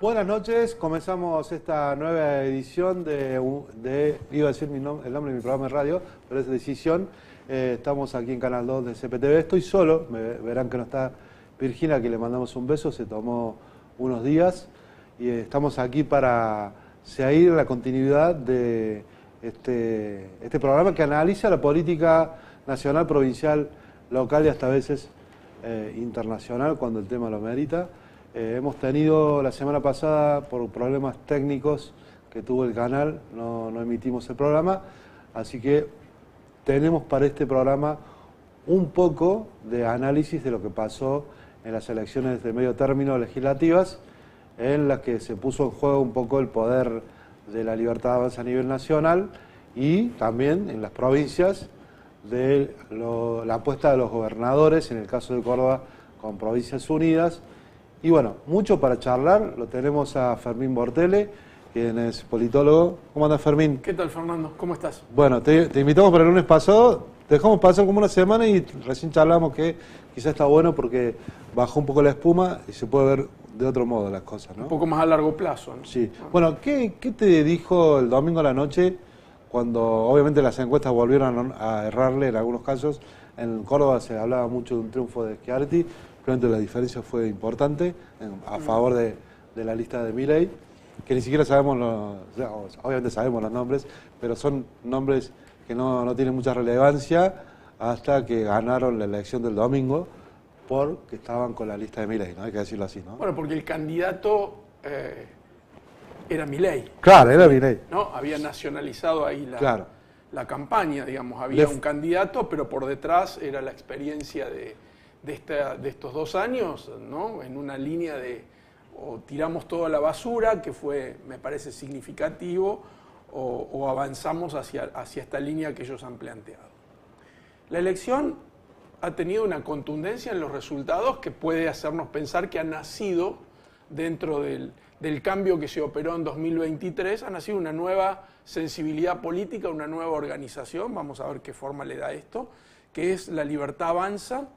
Buenas noches, comenzamos esta nueva edición iba a decir el nombre de mi programa de radio, pero es Decisión. Estamos aquí en Canal 2 de CPTV. Estoy solo, verán que no está Virginia, que le mandamos un beso, se tomó unos días. Y estamos aquí para seguir la continuidad de este programa que analiza la política nacional, provincial, local y hasta veces internacional cuando el tema lo merita. Hemos tenido la semana pasada, por problemas técnicos que tuvo el canal, no emitimos el programa, así que tenemos para este programa un poco de análisis de lo que pasó en las elecciones de medio término legislativas, en las que se puso en juego un poco el poder de la Libertad Avanza a nivel nacional y también en las provincias de la apuesta de los gobernadores, en el caso de Córdoba con Provincias Unidas. Y bueno, mucho para charlar, lo tenemos a Fermín Bortele, quien es politólogo. ¿Cómo andas, Fermín? ¿Qué tal, Fernando? ¿Cómo estás? Bueno, te invitamos para el lunes pasado, te dejamos pasar como una semana y recién charlamos que quizás está bueno porque bajó un poco la espuma y se puede ver de otro modo las cosas, ¿no? Un poco más a largo plazo, ¿no? Sí. Bueno, ¿qué te dijo el domingo a la noche cuando obviamente las encuestas volvieron a errarle en algunos casos? En Córdoba se hablaba mucho de un triunfo de Schiaretti. Realmente la diferencia fue importante a favor de la lista de Milei, que ni siquiera sabemos, obviamente sabemos los nombres, pero son nombres que no tienen mucha relevancia hasta que ganaron la elección del domingo porque estaban con la lista de Milei, ¿no? Hay que decirlo así, ¿no? Bueno, porque el candidato era Milei. Claro, era Milei. ¿No? Había nacionalizado ahí la campaña, digamos. Había un candidato, pero por detrás era la experiencia de estos 2 años, ¿no? En una línea de o tiramos todo a la basura, que fue, me parece, significativo, o avanzamos hacia esta línea que ellos han planteado. La elección ha tenido una contundencia en los resultados que puede hacernos pensar que ha nacido dentro del cambio que se operó en 2023, ha nacido una nueva sensibilidad política, una nueva organización, vamos a ver qué forma le da esto, que es la Libertad Avanza,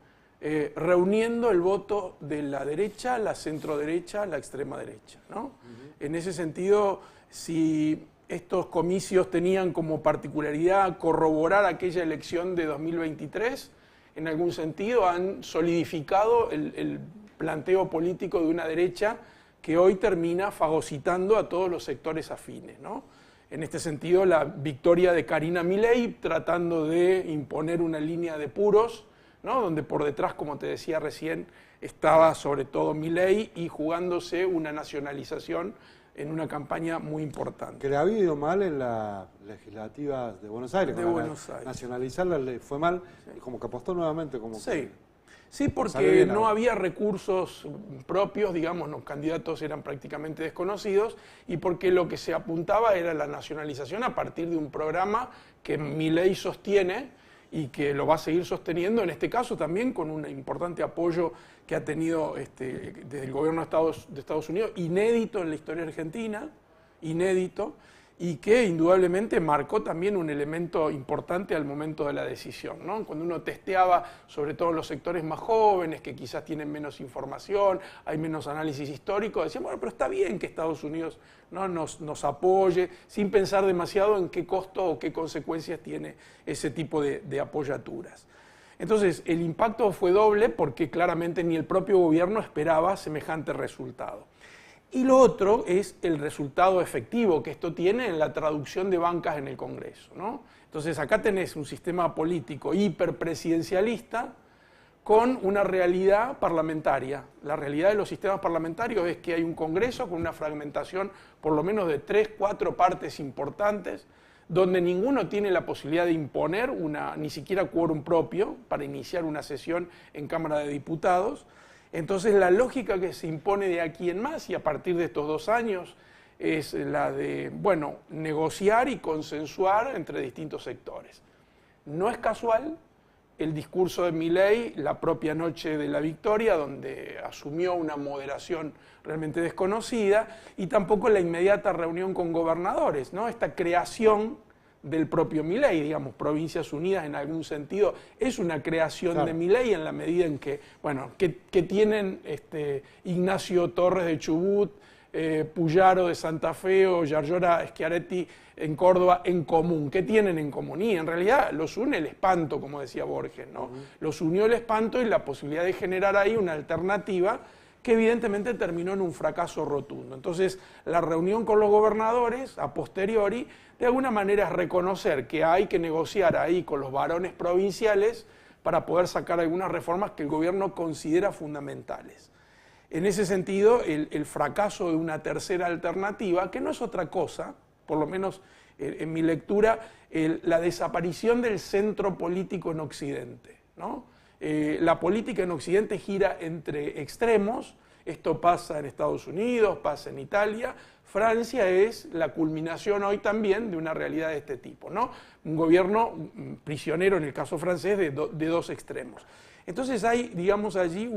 reuniendo el voto de la derecha, la centroderecha, la extrema derecha, ¿no? En ese sentido, si estos comicios tenían como particularidad corroborar aquella elección de 2023, en algún sentido han solidificado el planteo político de una derecha que hoy termina fagocitando a todos los sectores afines, ¿no? En este sentido, la victoria de Karina Milei tratando de imponer una línea de puros, ¿no? Donde por detrás, como te decía recién, estaba sobre todo Milei y jugándose una nacionalización en una campaña muy importante. Que le había ido mal en las legislativas de Buenos Aires. Nacionalizarla le fue mal, sí. Y como que apostó nuevamente. Sí, porque no había recursos propios, digamos, los candidatos eran prácticamente desconocidos y porque lo que se apuntaba era la nacionalización a partir de un programa que Milei sostiene y que lo va a seguir sosteniendo, en este caso también con un importante apoyo que ha tenido desde el gobierno de Estados Unidos, inédito en la historia argentina, inédito, y que indudablemente marcó también un elemento importante al momento de la decisión, ¿no? Cuando uno testeaba, sobre todo en los sectores más jóvenes, que quizás tienen menos información, hay menos análisis histórico, decían, bueno, pero está bien que Estados Unidos, ¿no? nos apoye, sin pensar demasiado en qué costo o qué consecuencias tiene ese tipo de apoyaturas. Entonces, el impacto fue doble porque claramente ni el propio gobierno esperaba semejante resultado. Y lo otro es el resultado efectivo que esto tiene en la traducción de bancas en el Congreso, ¿no? Entonces acá tenés un sistema político hiperpresidencialista con una realidad parlamentaria. La realidad de los sistemas parlamentarios es que hay un Congreso con una fragmentación por lo menos de 3, 4 partes importantes, donde ninguno tiene la posibilidad de imponer ni siquiera quórum propio para iniciar una sesión en Cámara de Diputados. Entonces la lógica que se impone de aquí en más y a partir de estos 2 años es la de, bueno, negociar y consensuar entre distintos sectores. No es casual el discurso de Milei la propia noche de la victoria, donde asumió una moderación realmente desconocida, y tampoco la inmediata reunión con gobernadores, ¿no? Esta creación del propio Milei, digamos, Provincias Unidas en algún sentido es una creación de Milei en la medida en que, bueno, que tienen Ignacio Torres de Chubut, Puyaro de Santa Fe o Yarlora Schiaretti en Córdoba en común? ¿Qué tienen en común? Y en realidad los une el espanto, como decía Borges, ¿no? Los unió el espanto y la posibilidad de generar ahí una alternativa que evidentemente terminó en un fracaso rotundo. Entonces, la reunión con los gobernadores, a posteriori, de alguna manera es reconocer que hay que negociar ahí con los varones provinciales para poder sacar algunas reformas que el gobierno considera fundamentales. En ese sentido, el fracaso de una tercera alternativa, que no es otra cosa, por lo menos en mi lectura, la desaparición del centro político en Occidente, ¿no? La política en Occidente gira entre extremos. Esto pasa en Estados Unidos, pasa en Italia. Francia es la culminación hoy también de una realidad de este tipo, ¿no? Un gobierno prisionero, en el caso francés, de dos extremos. Entonces hay, digamos, allí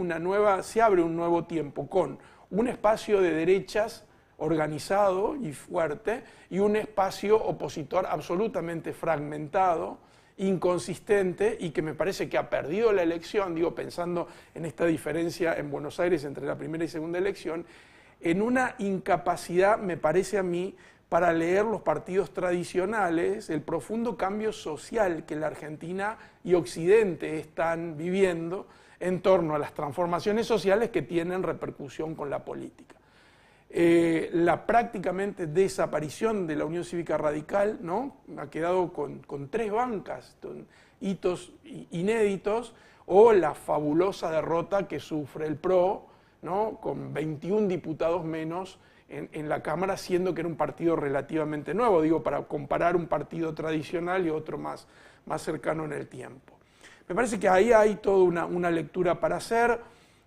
se abre un nuevo tiempo con un espacio de derechas organizado y fuerte y un espacio opositor absolutamente fragmentado, inconsistente y que me parece que ha perdido la elección, digo, pensando en esta diferencia en Buenos Aires entre la primera y segunda elección, en una incapacidad, me parece a mí, para leer los partidos tradicionales, el profundo cambio social que la Argentina y Occidente están viviendo en torno a las transformaciones sociales que tienen repercusión con la política. La prácticamente desaparición de la Unión Cívica Radical, ¿no? Ha quedado con 3 bancas, hitos inéditos, o la fabulosa derrota que sufre el PRO, ¿no? Con 21 diputados menos en la Cámara, siendo que era un partido relativamente nuevo, digo, para comparar un partido tradicional y otro más cercano en el tiempo. Me parece que ahí hay toda una lectura para hacer.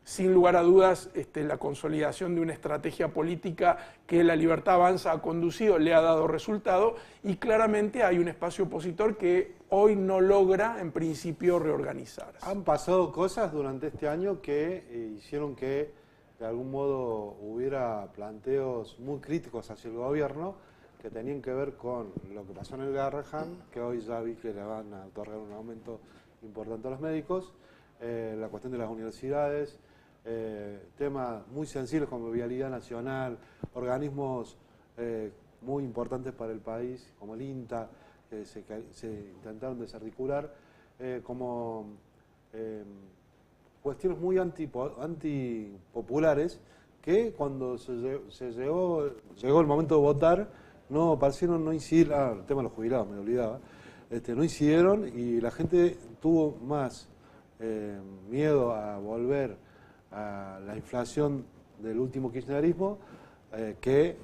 Sin lugar a dudas, la consolidación de una estrategia política que La Libertad Avanza ha conducido le ha dado resultado y claramente hay un espacio opositor que hoy no logra, en principio, reorganizarse. Han pasado cosas durante este año que hicieron que, de algún modo, hubiera planteos muy críticos hacia el gobierno que tenían que ver con lo que pasó en el Garrahan, que hoy ya vi que le van a otorgar un aumento importante a los médicos, la cuestión de las universidades, temas muy sensibles como vialidad nacional, organismos muy importantes para el país, como el INTA, que se intentaron desarticular, como cuestiones muy antipopulares que cuando llegó el momento de votar parecieron no incidir, el tema de los jubilados, me olvidaba, no incidieron y la gente tuvo más miedo a volver a la inflación del último kirchnerismo que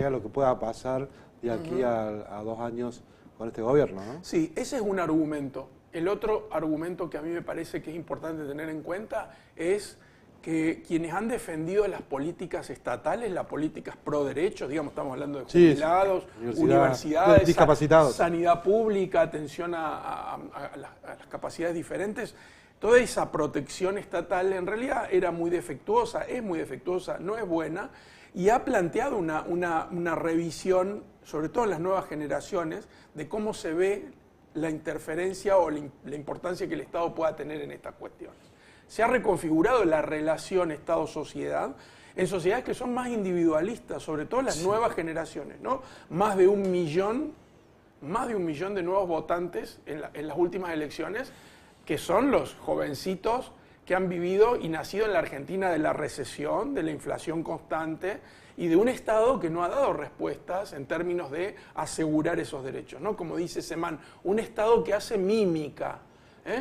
a lo que pueda pasar de aquí a 2 años con este gobierno, ¿no? Sí, ese es un argumento. El otro argumento que a mí me parece que es importante tener en cuenta es que quienes han defendido las políticas estatales, las políticas pro derechos, digamos, estamos hablando de jubilados, universidades, discapacitados, sanidad pública, atención a las capacidades diferentes, toda esa protección estatal en realidad era muy defectuosa, es muy defectuosa, no es buena, y ha planteado una revisión, sobre todo en las nuevas generaciones, de cómo se ve la interferencia o la importancia que el Estado pueda tener en estas cuestiones. Se ha reconfigurado la relación Estado-sociedad en sociedades que son más individualistas, sobre todo las nuevas generaciones, ¿no? Más de un millón de nuevos votantes en las últimas elecciones, que son los jovencitos que han vivido y nacido en la Argentina de la recesión, de la inflación constante y de un Estado que no ha dado respuestas en términos de asegurar esos derechos, ¿no? Como dice Semán, un Estado que hace mímica,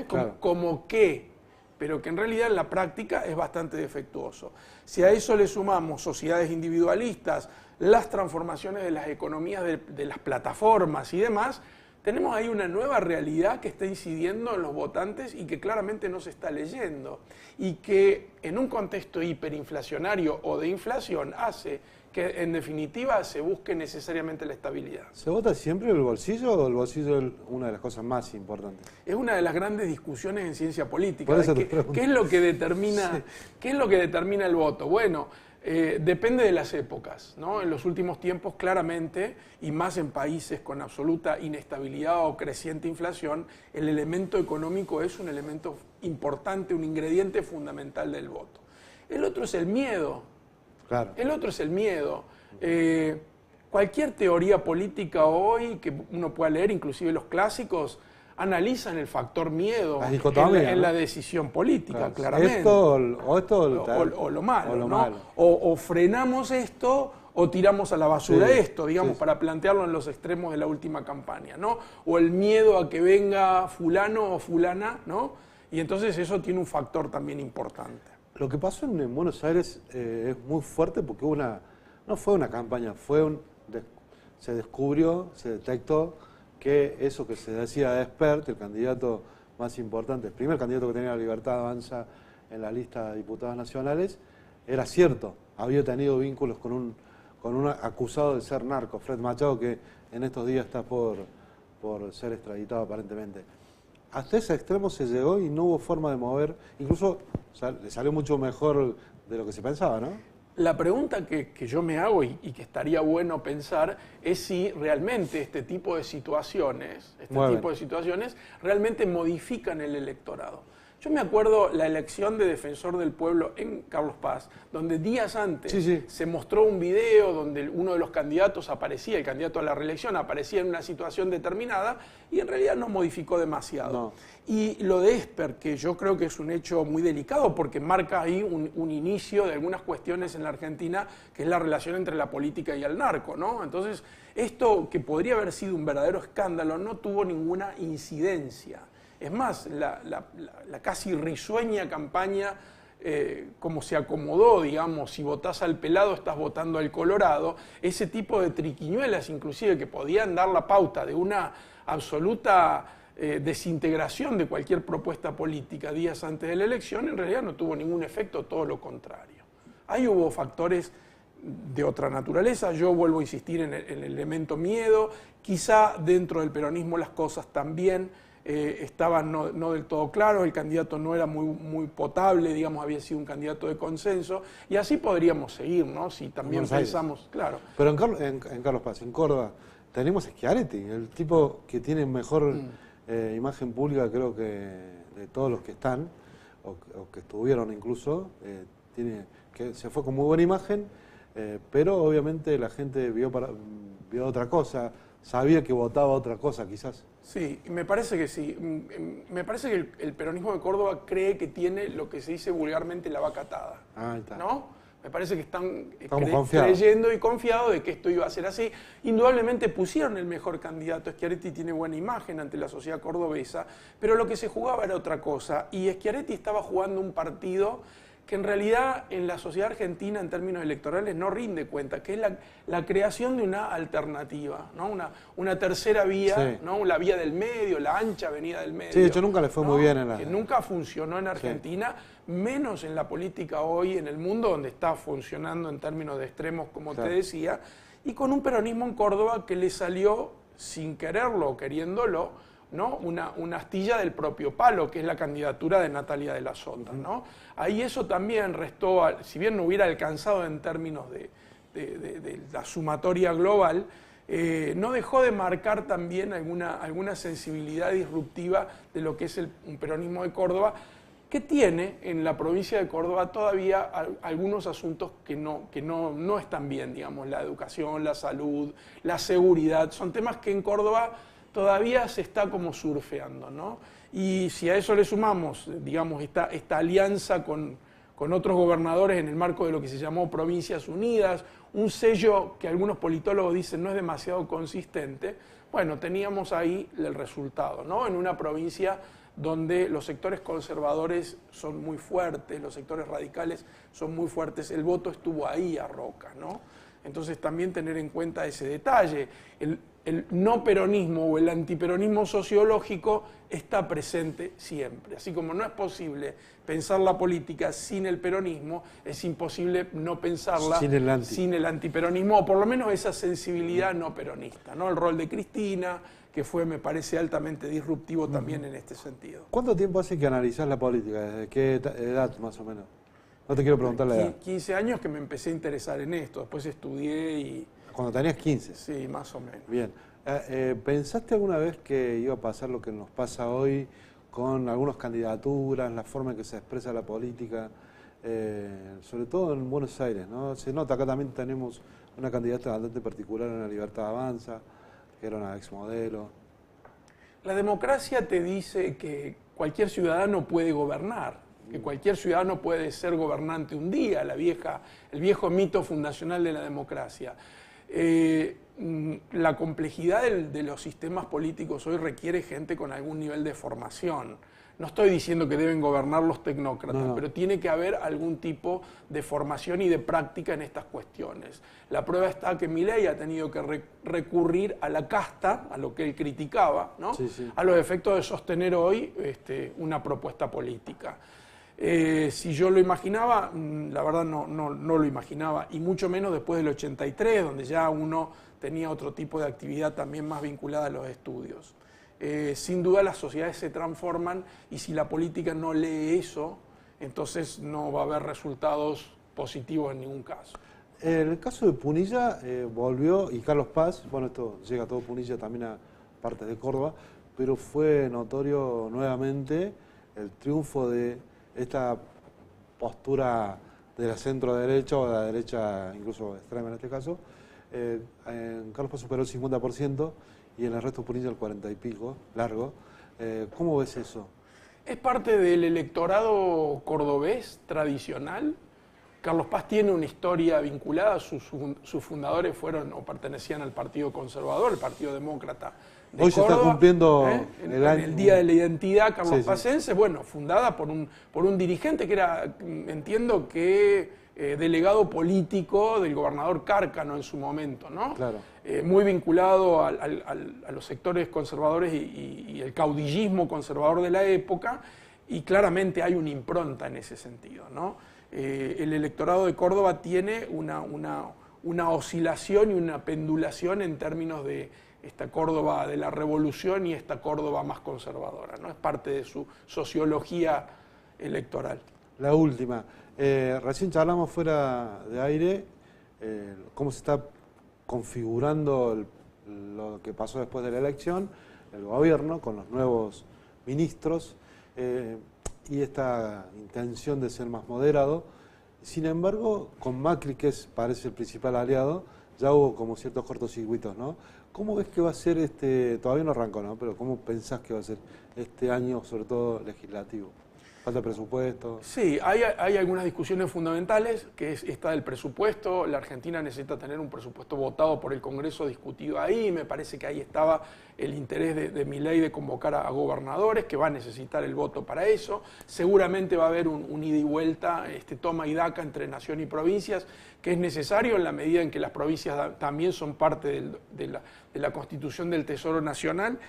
Claro. como que, pero que en realidad en la práctica es bastante defectuoso. Si a eso le sumamos sociedades individualistas, las transformaciones de las economías de las plataformas y demás, tenemos ahí una nueva realidad que está incidiendo en los votantes y que claramente no se está leyendo y que en un contexto hiperinflacionario o de inflación hace que en definitiva se busque necesariamente la estabilidad. ¿Se vota siempre el bolsillo o el bolsillo es una de las cosas más importantes? Es una de las grandes discusiones en ciencia política. Por eso ¿Qué es lo que determina, qué es lo que determina el voto? Bueno, depende de las épocas, ¿no? En los últimos tiempos, claramente, y más en países con absoluta inestabilidad o creciente inflación, el elemento económico es un elemento importante, un ingrediente fundamental del voto. El otro es el miedo. Claro. El otro es el miedo. Cualquier teoría política hoy que uno pueda leer, inclusive los clásicos, analizan el factor miedo en la decisión política, claro, claramente. Esto o lo malo, ¿no? O frenamos esto o tiramos a la basura esto, digamos, para plantearlo en los extremos de la última campaña, ¿no? O el miedo a que venga fulano o fulana, ¿no? Y entonces eso tiene un factor también importante. Lo que pasó en Buenos Aires es muy fuerte porque no fue una campaña, se descubrió, se detectó que eso que se decía de Espert, el candidato más importante, el primer candidato que tenía la Libertad Avanza en la lista de diputados nacionales, era cierto. Había tenido vínculos con un acusado de ser narco, Fred Machado, que en estos días está por ser extraditado aparentemente. Hasta ese extremo se llegó y no hubo forma de mover, incluso le salió mucho mejor de lo que se pensaba, ¿no? La pregunta que yo me hago y que estaría bueno pensar es si realmente este tipo de situaciones realmente modifican el electorado. Yo me acuerdo la elección de Defensor del Pueblo en Carlos Paz, donde días antes se mostró un video donde uno de los candidatos aparecía, el candidato a la reelección aparecía en una situación determinada y en realidad no modificó demasiado. No. Y lo de Espert, que yo creo que es un hecho muy delicado porque marca ahí un inicio de algunas cuestiones en la Argentina, que es la relación entre la política y el narco, ¿no? Entonces, esto que podría haber sido un verdadero escándalo no tuvo ninguna incidencia. Es más, la casi risueña campaña, como se acomodó, digamos, si votás al pelado estás votando al colorado, ese tipo de triquiñuelas inclusive que podían dar la pauta de una absoluta desintegración de cualquier propuesta política días antes de la elección, en realidad no tuvo ningún efecto, todo lo contrario. Ahí hubo factores de otra naturaleza, yo vuelvo a insistir en el elemento miedo, quizá dentro del peronismo las cosas también estaban no del todo claros, el candidato no era muy potable, digamos, había sido un candidato de consenso, y así podríamos seguir, ¿no? Si también pensamos, claro. Pero en Carlos Paz, en Córdoba, tenemos a Schiaretti, el tipo que tiene mejor imagen pública, creo que de todos los que están, o que estuvieron incluso, que se fue con muy buena imagen, pero obviamente la gente vio otra cosa, sabía que votaba otra cosa quizás. Sí, me parece que sí. Me parece que el peronismo de Córdoba cree que tiene lo que se dice vulgarmente la vaca atada. Ahí está. ¿No? Me parece que están creyendo y confiados de que esto iba a ser así. Indudablemente pusieron el mejor candidato. Schiaretti tiene buena imagen ante la sociedad cordobesa, pero lo que se jugaba era otra cosa. Y Schiaretti estaba jugando un partido que en realidad en la sociedad argentina en términos electorales no rinde cuenta, que es la creación de una alternativa, ¿no? Una tercera vía, ¿no? La vía del medio, la ancha avenida del medio. Sí, de hecho nunca le fue muy bien que nunca funcionó en Argentina, menos en la política hoy en el mundo, donde está funcionando en términos de extremos, como te decía, y con un peronismo en Córdoba que le salió sin quererlo o queriéndolo, ¿no? Una astilla del propio palo, que es la candidatura de Natalia de la Sota, ¿no? Ahí eso también restó, si bien no hubiera alcanzado en términos de la sumatoria global, no dejó de marcar también alguna sensibilidad disruptiva de lo que es un peronismo de Córdoba, que tiene en la provincia de Córdoba todavía algunos asuntos que no están bien, digamos, la educación, la salud, la seguridad, son temas que en Córdoba todavía se está como surfeando, ¿no? Y si a eso le sumamos, digamos, esta alianza con otros gobernadores en el marco de lo que se llamó Provincias Unidas, un sello que algunos politólogos dicen no es demasiado consistente, bueno, teníamos ahí el resultado, ¿no? En una provincia donde los sectores conservadores son muy fuertes, los sectores radicales son muy fuertes, el voto estuvo ahí a Roca, ¿no? Entonces también tener en cuenta ese detalle. El no peronismo o el antiperonismo sociológico está presente siempre. Así como no es posible pensar la política sin el peronismo, es imposible no pensarla sin el antiperonismo, o por lo menos esa sensibilidad no peronista, ¿no? El rol de Cristina, que fue, me parece, altamente disruptivo también en este sentido. ¿Cuánto tiempo hace que analizás la política? ¿Desde qué edad más o menos? No te quiero preguntar la edad. 15 años que me empecé a interesar en esto, después estudié y... Cuando tenías 15. Sí, más o menos. Bien. ¿Pensaste alguna vez que iba a pasar lo que nos pasa hoy con algunas candidaturas, la forma en que se expresa la política? sobre todo en Buenos Aires, ¿no? Se nota, acá también tenemos una candidata bastante particular en la Libertad Avanza, que era una exmodelo. La democracia te dice que cualquier ciudadano puede gobernar, que cualquier ciudadano puede ser gobernante un día, el viejo mito fundacional de la democracia. La complejidad de los sistemas políticos hoy requiere gente con algún nivel de formación. No estoy diciendo que deben gobernar los tecnócratas, no. Pero tiene que haber algún tipo de formación y de práctica en estas cuestiones. La prueba está que Milei ha tenido que recurrir a la casta, a lo que él criticaba, ¿no? Sí, sí. A los efectos de sostener hoy una propuesta política. Si yo lo imaginaba, la verdad no lo imaginaba, y mucho menos después del 83, donde ya uno tenía otro tipo de actividad también más vinculada a los estudios. Sin duda las sociedades se transforman y si la política no lee eso, entonces no va a haber resultados positivos en ningún caso. En el caso de Punilla volvió, y Carlos Paz, bueno, esto llega todo Punilla también a partes de Córdoba, pero fue notorio nuevamente el triunfo de esta postura de la centro-derecha o de la derecha incluso extrema en este caso. En Carlos Paz superó el 50%, y en el resto Punilla el 40 y pico, largo. ¿Cómo ves eso? Es parte del electorado cordobés tradicional. Carlos Paz tiene una historia vinculada, sus fundadores fueron o pertenecían al Partido Conservador, el Partido Demócrata de Hoy Córdoba, se está cumpliendo en el Día de la Identidad carlospacense, bueno, fundada por un dirigente que era, entiendo que delegado político del gobernador Cárcano en su momento, ¿no? Claro. Muy vinculado a los sectores conservadores y el caudillismo conservador de la época, y claramente hay una impronta en ese sentido, ¿no? El electorado de Córdoba tiene una oscilación y una pendulación en términos de esta Córdoba de la Revolución y esta Córdoba más conservadora, ¿no? Es parte de su sociología electoral. La última. Recién charlamos fuera de aire cómo se está configurando lo que pasó después de la elección, el gobierno con los nuevos ministros y esta intención de ser más moderado. Sin embargo, con Macri, que parece el principal aliado, ya hubo como ciertos cortocircuitos, ¿no? ¿Cómo ves que va a ser todavía no arrancó, ¿no? Pero ¿cómo pensás que va a ser este año, sobre todo legislativo? ¿Falta presupuesto? Sí, hay algunas discusiones fundamentales, que es esta del presupuesto. La Argentina necesita tener un presupuesto votado por el Congreso, discutido ahí. Me parece que ahí estaba el interés de Milei de convocar a gobernadores, que va a necesitar el voto para eso. Seguramente va a haber un ida y vuelta, toma y daca entre nación y provincias, que es necesario en la medida en que las provincias también son parte de la Constitución del Tesoro Nacional.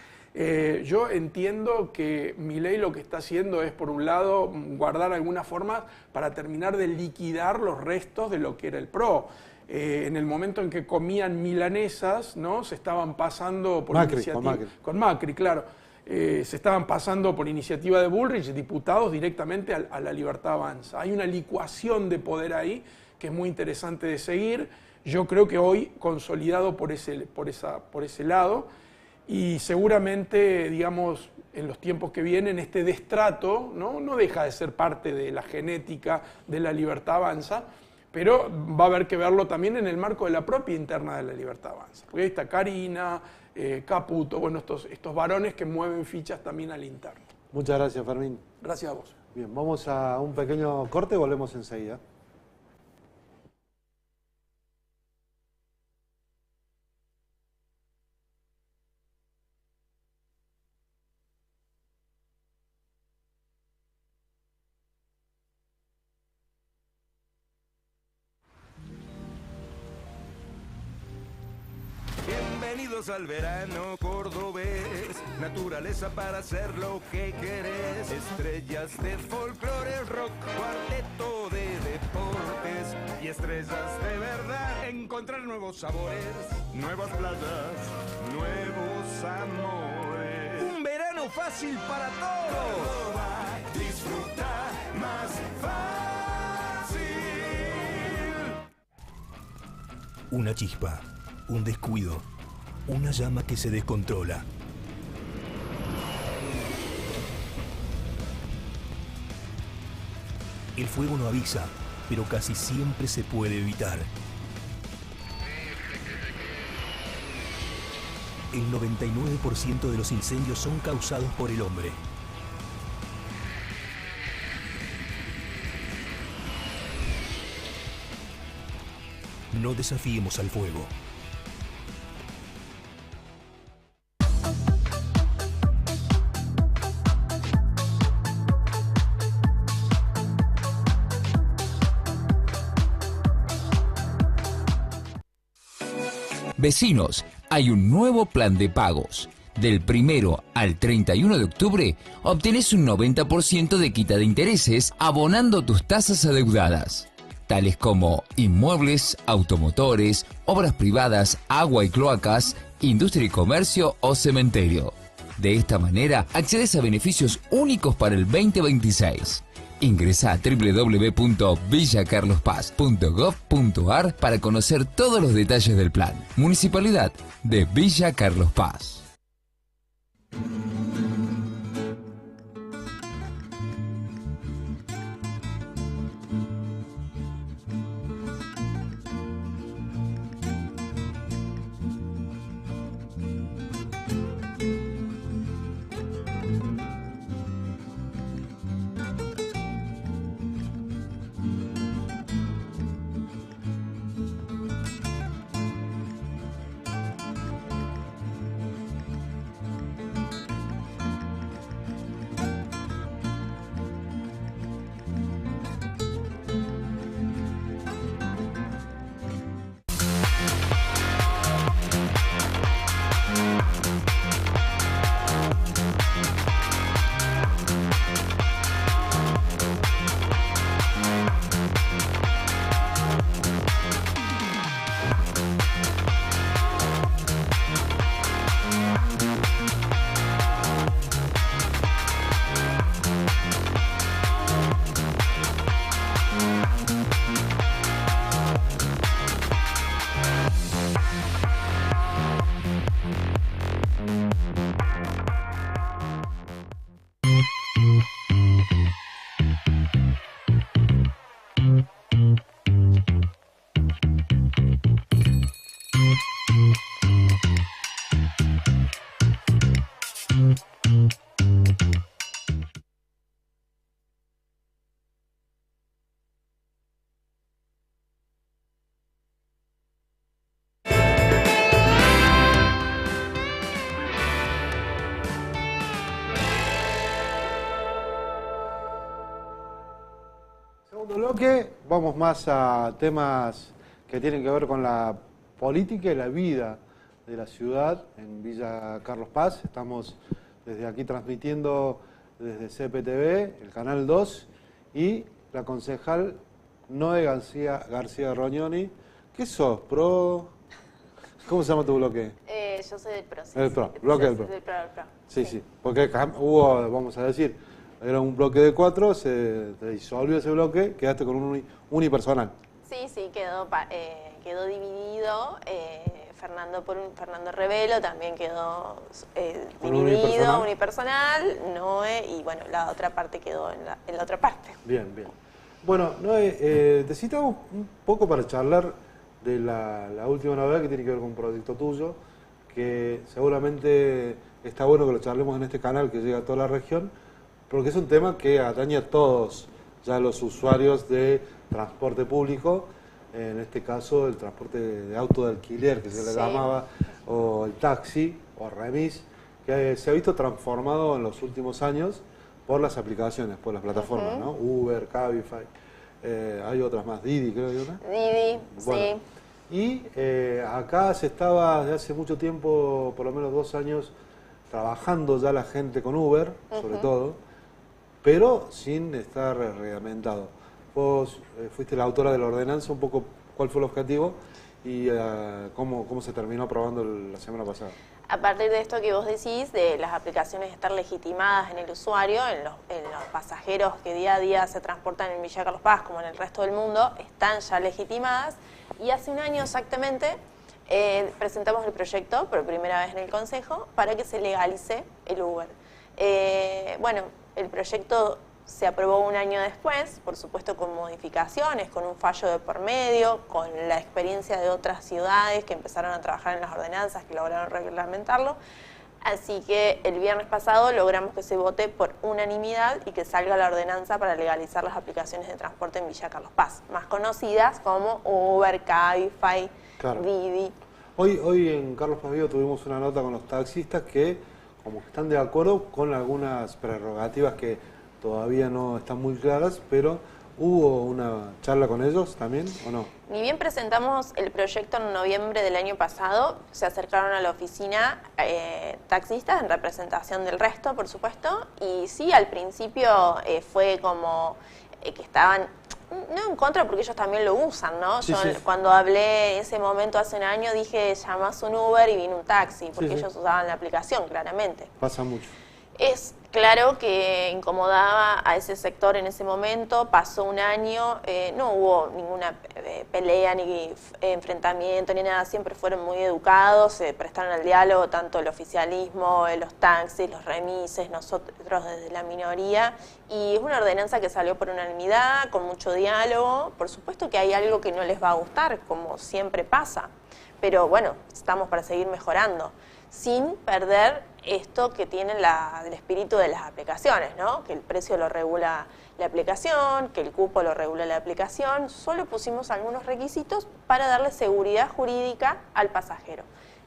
Yo entiendo que Milei lo que está haciendo es, por un lado, guardar algunas formas para terminar de liquidar los restos de lo que era el PRO. En el momento en que comían milanesas, ¿no? Se estaban pasando por iniciativa... Con Macri, claro. Se estaban pasando por iniciativa de Bullrich, diputados directamente a la Libertad Avanza. Hay una licuación de poder ahí que es muy interesante de seguir. Yo creo que hoy, consolidado por ese lado, y seguramente, digamos, en los tiempos que vienen, este destrato no deja de ser parte de la genética de la Libertad Avanza, pero va a haber que verlo también en el marco de la propia interna de la Libertad Avanza. Porque ahí está Karina, Caputo, bueno, estos varones que mueven fichas también al interno. Muchas gracias, Fermín. Gracias a vos. Bien, vamos a un pequeño corte y volvemos enseguida. Bienvenidos al verano cordobés, naturaleza para hacer lo que querés, estrellas de folclore, rock, cuarteto de deportes y estrellas de verdad. Encontrar nuevos sabores, nuevas playas, nuevos amores. Un verano fácil para todos. Córdoba, disfruta más fácil. Una chispa, un descuido, una llama que se descontrola. El fuego no avisa, pero casi siempre se puede evitar. El 99% de los incendios son causados por el hombre. No desafiemos al fuego. Vecinos, hay un nuevo plan de pagos. Del 1 al 31 de octubre, obtenés un 90% de quita de intereses abonando tus tasas adeudadas, tales como inmuebles, automotores, obras privadas, agua y cloacas, industria y comercio o cementerio. De esta manera, accedes a beneficios únicos para el 2026. Ingresa a www.villacarlospaz.gov.ar para conocer todos los detalles del plan. Municipalidad de Villa Carlos Paz. Segundo bloque, vamos más a temas que tienen que ver con la política y la vida de la ciudad en Villa Carlos Paz. Estamos desde aquí transmitiendo desde CPTV, el Canal 2, y la concejal Noé García Rognoni. ¿Qué sos? ¿Pro? ¿Cómo se llama tu bloque? Yo soy del PRO. El PRO, bloque del PRO. Del PRO. Sí, sí, porque hubo, vamos a decir, era un bloque de 4, se disolvió ese bloque, quedaste con un unipersonal. Sí, quedó dividido. Fernando Revelo también quedó dividido, unipersonal, Noé, y bueno, la otra parte quedó en la otra parte. Bien. Bueno, Noé, te citamos un poco para charlar de la última novedad que tiene que ver con un proyecto tuyo, que seguramente está bueno que lo charlemos en este canal que llega a toda la región, porque es un tema que atañe a todos ya los usuarios de transporte público, en este caso el transporte de auto de alquiler, que se le llamaba, o el taxi, o remis, que se ha visto transformado en los últimos años por las aplicaciones, por las plataformas, ¿no? Uber, Cabify, hay otras más, Didi, creo que hay una. Didi, bueno, sí. Y acá se estaba desde hace mucho tiempo, por lo menos 2 años, trabajando ya la gente con Uber, sobre todo, pero sin estar reglamentado. Vos fuiste la autora de la ordenanza, un poco cuál fue el objetivo y cómo se terminó aprobando la semana pasada. A partir de esto que vos decís, de las aplicaciones estar legitimadas en el usuario, en los pasajeros que día a día se transportan en Villa Carlos Paz, como en el resto del mundo, están ya legitimadas. Y hace un año exactamente presentamos el proyecto por primera vez en el Consejo para que se legalice el Uber. Bueno, el proyecto se aprobó un año después, por supuesto con modificaciones, con un fallo de por medio, con la experiencia de otras ciudades que empezaron a trabajar en las ordenanzas, que lograron reglamentarlo. Así que el viernes pasado logramos que se vote por unanimidad y que salga la ordenanza para legalizar las aplicaciones de transporte en Villa Carlos Paz, más conocidas como Uber, Cabify, Claro. Didi. Hoy en Carlos Paz Vivo tuvimos una nota con los taxistas que como que están de acuerdo con algunas prerrogativas que todavía no están muy claras, pero ¿hubo una charla con ellos también o no? Ni bien presentamos el proyecto en noviembre del año pasado, se acercaron a la oficina taxistas en representación del resto, por supuesto, y sí, al principio fue como que estaban, no en contra porque ellos también lo usan, ¿no? Sí, Yo sí. cuando hablé ese momento hace un año dije, llamás un Uber y vino un taxi, porque Sí, sí. ellos usaban la aplicación, claramente. Pasa mucho. Es claro que incomodaba a ese sector en ese momento, pasó un año, no hubo ninguna pelea ni enfrentamiento ni nada, siempre fueron muy educados, se prestaron al diálogo tanto el oficialismo, los taxis, los remises, nosotros desde la minoría, y es una ordenanza que salió por unanimidad, con mucho diálogo. Por supuesto que hay algo que no les va a gustar, como siempre pasa, pero bueno, estamos para seguir mejorando, sin perder esto que tiene el espíritu de las aplicaciones, ¿no? Que el precio lo regula la aplicación, que el cupo lo regula la aplicación. Solo pusimos algunos requisitos para darle seguridad jurídica al pasajero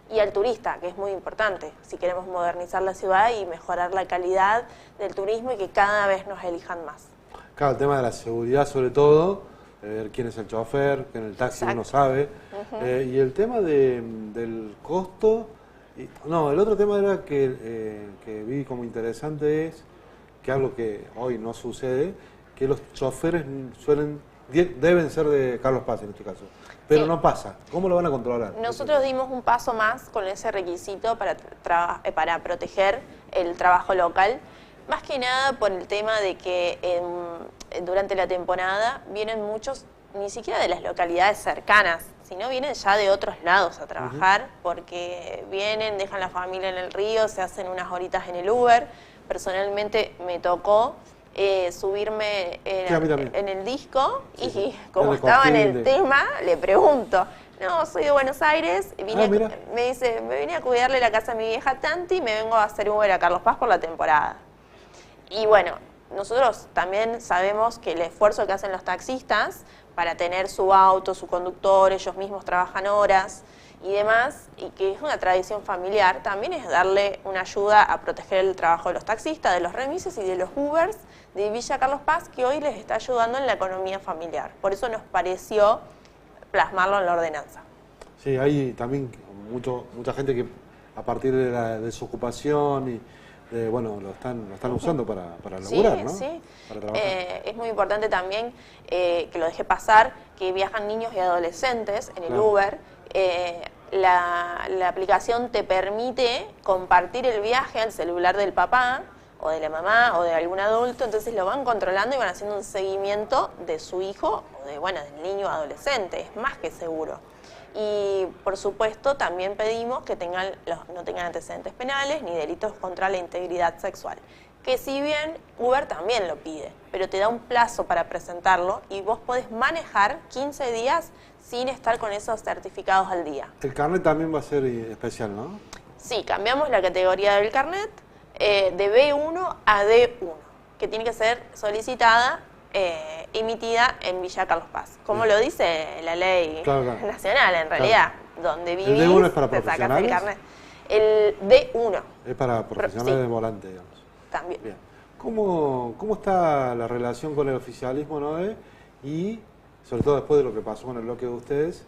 y al turista, que es muy importante si queremos modernizar la ciudad y mejorar la calidad del turismo y que cada vez nos elijan más. Claro, el tema de la seguridad sobre todo, ver quién es el chofer, que en el taxi Exacto. uno sabe, y el tema del costo. No, el otro tema era que vi como interesante es que algo que hoy no sucede, que los choferes deben ser de Carlos Paz en este caso, pero Sí. no pasa. ¿Cómo lo van a controlar? Nosotros dimos un paso más con ese requisito para proteger el trabajo local, más que nada por el tema de que durante la temporada vienen muchos, ni siquiera de las localidades cercanas, sino vienen ya de otros lados a trabajar, porque vienen, dejan la familia en el río, se hacen unas horitas en el Uber. Personalmente me tocó subirme Sí, a mí también. en el disco Sí, y sí. como El estaba en el Cosquín de- tema, le pregunto, no, soy de Buenos Aires, Ah, mira. me dice, me vine a cuidarle la casa a mi vieja Tanti y me vengo a hacer Uber a Carlos Paz por la temporada. Y bueno, nosotros también sabemos que el esfuerzo que hacen los taxistas para tener su auto, su conductor, ellos mismos trabajan horas y demás, y que es una tradición familiar, también es darle una ayuda a proteger el trabajo de los taxistas, de los remises y de los Ubers de Villa Carlos Paz, que hoy les está ayudando en la economía familiar. Por eso nos pareció plasmarlo en la ordenanza. Sí, hay también mucha gente que a partir de la desocupación y bueno, lo están usando para laburar, ¿no? Sí, Para trabajar. es muy importante también, que lo dejé pasar, que viajan niños y adolescentes en el Claro. Uber. La aplicación te permite compartir el viaje al celular del papá o de la mamá o de algún adulto, entonces lo van controlando y van haciendo un seguimiento de su hijo o del niño o adolescente, es más que seguro. Y por supuesto también pedimos que no tengan antecedentes penales ni delitos contra la integridad sexual, que si bien Uber también lo pide, pero te da un plazo para presentarlo y vos podés manejar 15 días sin estar con esos certificados al día. El carnet también va a ser especial, ¿no? Sí, cambiamos la categoría del carnet de B1 a D1, que tiene que ser solicitada, emitida en Villa Carlos Paz, como lo dice la ley Claro, claro. nacional en realidad, donde vivís, ¿El D1 es para te sacás el profesionales? carnet. El D1 Es para profesionales sí. de volante, digamos. también. Bien. ¿Cómo está la relación con el oficialismo, Noé? Y, sobre todo después de lo que pasó con el bloque de ustedes,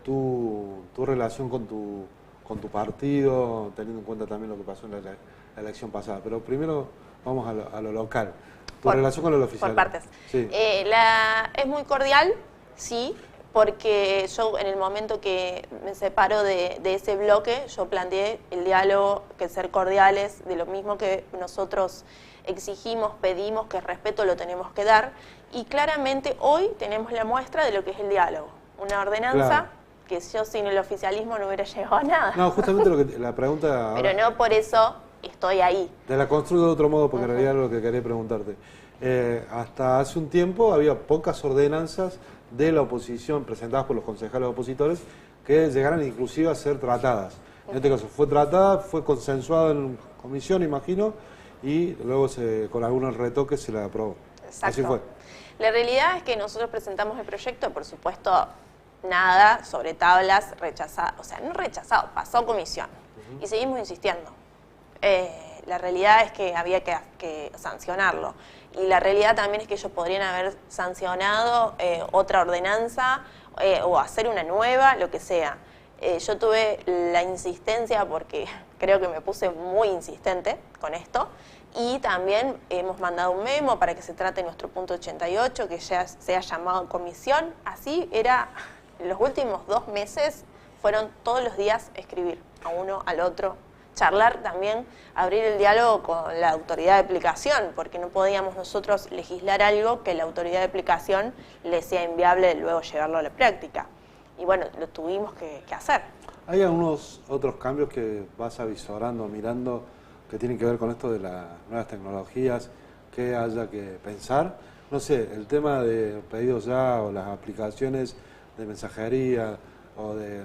tu relación con tu partido, teniendo en cuenta también lo que pasó en la elección pasada. Pero primero vamos a lo local. Tu relación con el oficialismo. Por partes. Sí. Es muy cordial, sí, porque yo en el momento que me separo de ese bloque, yo planteé el diálogo, que ser cordiales, de lo mismo que nosotros exigimos, pedimos, que respeto lo tenemos que dar, y claramente hoy tenemos la muestra de lo que es el diálogo. Una ordenanza Claro. que yo sin el oficialismo no hubiera llegado a nada. No, justamente la pregunta... Pero no por eso estoy ahí. Te la construyo de otro modo porque en realidad es lo que quería preguntarte. hasta hace un tiempo había pocas ordenanzas de la oposición presentadas por los concejales opositores que llegaran inclusive a ser tratadas. En este caso fue tratada, fue consensuada en comisión, imagino, y luego con algunos retoques se la aprobó. Exacto. Así fue. La realidad es que nosotros presentamos el proyecto, por supuesto, nada sobre tablas, rechazado, o sea, no rechazado, pasó a comisión. Y seguimos insistiendo. La realidad es que había que sancionarlo. Y la realidad también es que ellos podrían haber sancionado otra ordenanza o hacer una nueva, lo que sea. Yo tuve la insistencia porque creo que me puse muy insistente con esto. Y también hemos mandado un memo para que se trate nuestro punto 88, que ya sea llamado comisión. Así era, los últimos 2 meses fueron todos los días escribir a uno, al otro, charlar también, abrir el diálogo con la autoridad de aplicación, porque no podíamos nosotros legislar algo que la autoridad de aplicación le sea inviable luego llevarlo a la práctica. Y bueno, lo tuvimos que hacer. ¿Hay algunos otros cambios que vas avisorando, mirando, que tienen que ver con esto de las nuevas tecnologías, que haya que pensar? No sé, el tema de pedidos ya o las aplicaciones de mensajería o de,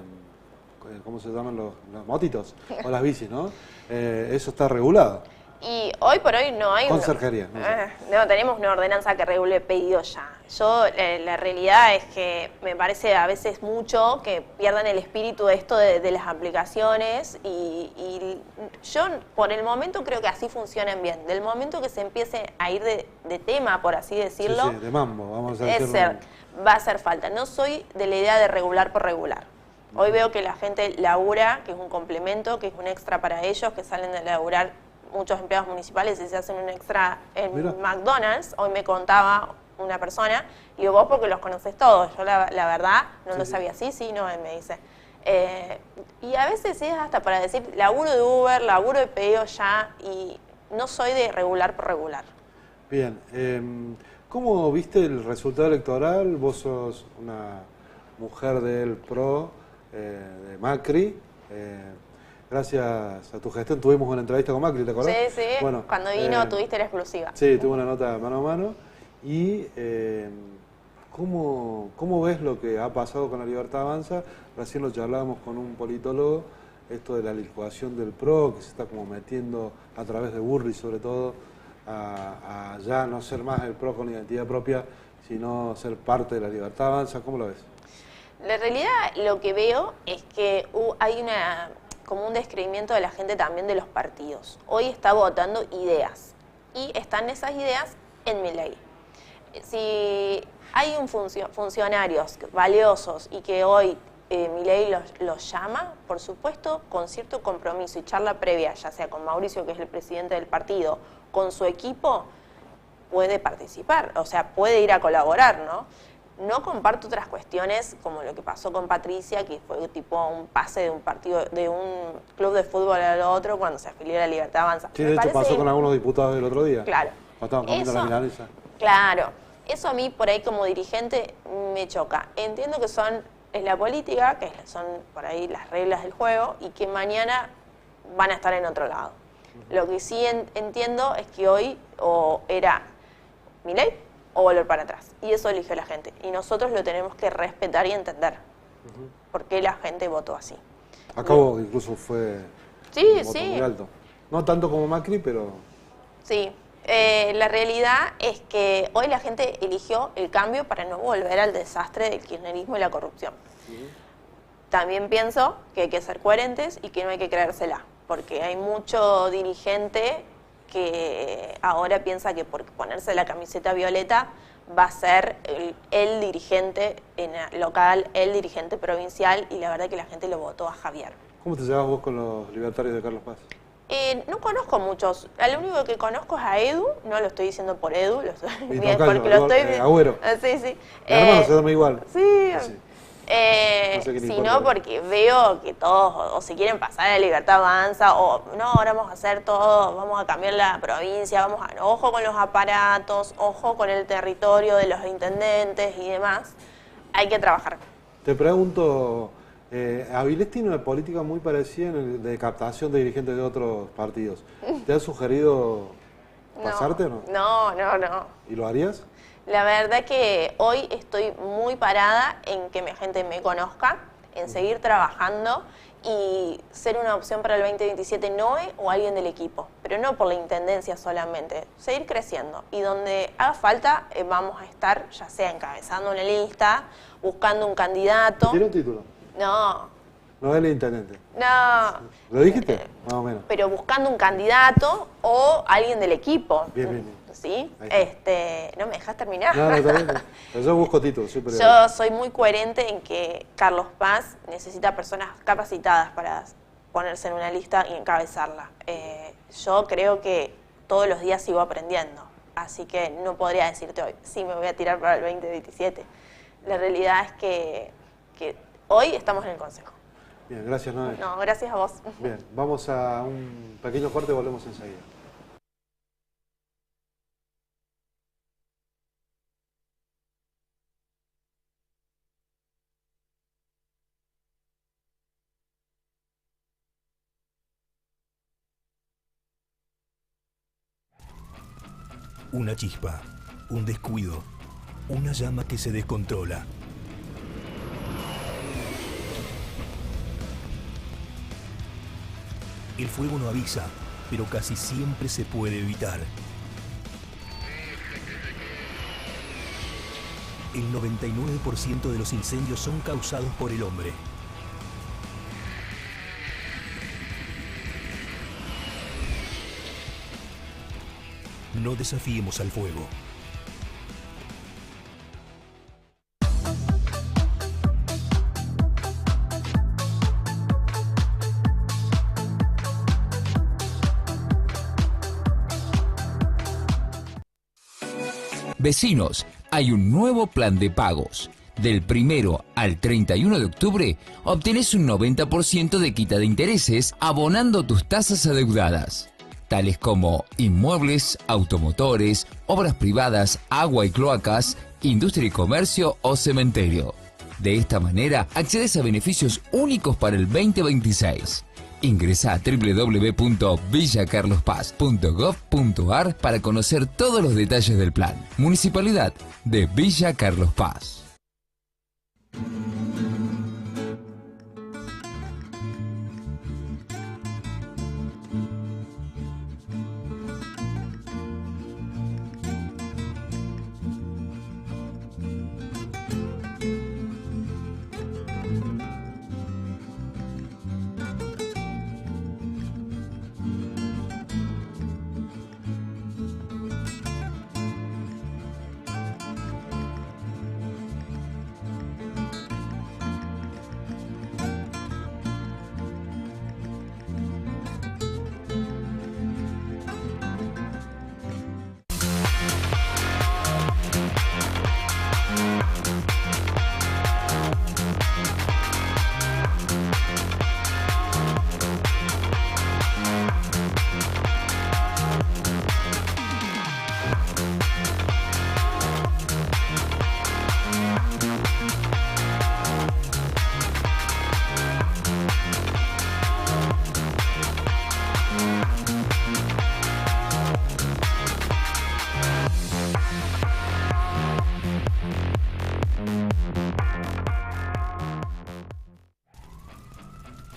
¿cómo se llaman los motitos? O las bicis, ¿no? Eso está regulado. Y hoy por hoy no hay... Conserjería. No tenemos una ordenanza que regule pedidos ya. La realidad es que me parece a veces mucho que pierdan el espíritu de esto de las aplicaciones y yo por el momento creo que así funcionan bien. Del momento que se empiece a ir de tema, por así decirlo, sí, de mambo, vamos a decirlo. Va a hacer falta. No soy de la idea de regular por regular. Hoy veo que la gente labura, que es un complemento, que es un extra para ellos, que salen de laburar muchos empleados municipales y se hacen un extra en McDonald's. Hoy me contaba una persona, y digo, vos porque los conoces todos. Yo la verdad no lo sabía. Sí, no, él me dice. Y a veces es hasta para decir, laburo de Uber, laburo de pedido ya, y no soy de regular por regular. Bien. ¿Cómo viste el resultado electoral? Vos sos una mujer del PRO, de Macri. Gracias a tu gestión tuvimos una entrevista con Macri, ¿te acordás? Sí. Bueno, cuando vino tuviste la exclusiva. Sí, tuve una nota mano a mano. Y ¿cómo ves lo que ha pasado con la Libertad Avanza? Recién lo charlábamos con un politólogo, esto de la licuación del PRO, que se está como metiendo a través de Burri sobre todo, a ya no ser más el PRO con identidad propia, sino ser parte de la Libertad Avanza. ¿Cómo lo ves? La realidad, lo que veo es que hay como un descreimiento de la gente también de los partidos. Hoy está votando ideas y están esas ideas en Milei. Si hay funcionarios valiosos y que hoy Milei los llama, por supuesto, con cierto compromiso y charla previa, ya sea con Mauricio, que es el presidente del partido, con su equipo, puede participar, o sea, puede ir a colaborar, ¿no? No comparto otras cuestiones como lo que pasó con Patricia, que fue tipo un pase de un partido, de un club de fútbol al otro cuando se afilió a la Libertad Avanza. Sí, de hecho pasó con algunos diputados el otro día. Claro. Estaban comiendo la milanesa. Claro. Eso a mí por ahí como dirigente me choca. Entiendo que es la política, que son por ahí las reglas del juego y que mañana van a estar en otro lado. Lo que sí entiendo es que hoy o era Milei o volver para atrás. Y eso eligió la gente. Y nosotros lo tenemos que respetar y entender. ¿Por qué la gente votó así? Acabo incluso fue un voto muy alto. No tanto como Macri, pero... Sí. La realidad es que hoy la gente eligió el cambio para no volver al desastre del kirchnerismo y la corrupción. También pienso que hay que ser coherentes y que no hay que creérsela. Porque hay mucho dirigente que ahora piensa que por ponerse la camiseta violeta va a ser el dirigente local, el dirigente provincial, y la verdad que la gente lo votó a Javier. ¿Cómo te llevas vos con los libertarios de Carlos Paz? No conozco muchos. Lo único que conozco es a Edu, no lo estoy diciendo por Edu, porque lo estoy... Agüero. Sí. Mi hermano se llama igual. Sí. Sino porque veo que todos o se quieren pasar a la Libertad Avanza o no, ahora vamos a hacer todo, vamos a cambiar la provincia, ojo con los aparatos, ojo con el territorio de los intendentes y demás. Hay que trabajar. Te pregunto, Avilés tiene una política muy parecida de captación de dirigentes de otros partidos. ¿Te ha sugerido ¿Pasarte o no? No. ¿Y lo harías? La verdad que hoy estoy muy parada en que mi gente me conozca, en seguir trabajando y ser una opción para el 2027 Noé o alguien del equipo, pero no por la intendencia solamente, seguir creciendo y donde haga falta vamos a estar ya sea encabezando una lista, buscando un candidato. ¿Tiene un título? No. No es el intendente. No. ¿Lo dijiste? Más o menos. Pero buscando un candidato o alguien del equipo. Bien. ¿Sí? No me dejas terminar. No, está bien. Pero yo busco títulos. Yo soy muy coherente en que Carlos Paz necesita personas capacitadas para ponerse en una lista y encabezarla. Yo creo que todos los días sigo aprendiendo, así que no podría decirte hoy, sí, me voy a tirar para el 2027. La realidad es que hoy estamos en el Consejo. Bien, gracias, Noé. No, gracias a vos. Bien, vamos a un pequeño corte y volvemos enseguida. Una chispa, un descuido, una llama que se descontrola. El fuego no avisa, pero casi siempre se puede evitar. El 99% de los incendios son causados por el hombre. No desafiemos al fuego. Vecinos, hay un nuevo plan de pagos. Del 1 al 31 de octubre, obtenés un 90% de quita de intereses abonando tus tasas adeudadas, tales como inmuebles, automotores, obras privadas, agua y cloacas, industria y comercio o cementerio. De esta manera, accedes a beneficios únicos para el 2026. Ingresa a www.villacarlospaz.gov.ar para conocer todos los detalles del plan. Municipalidad de Villa Carlos Paz.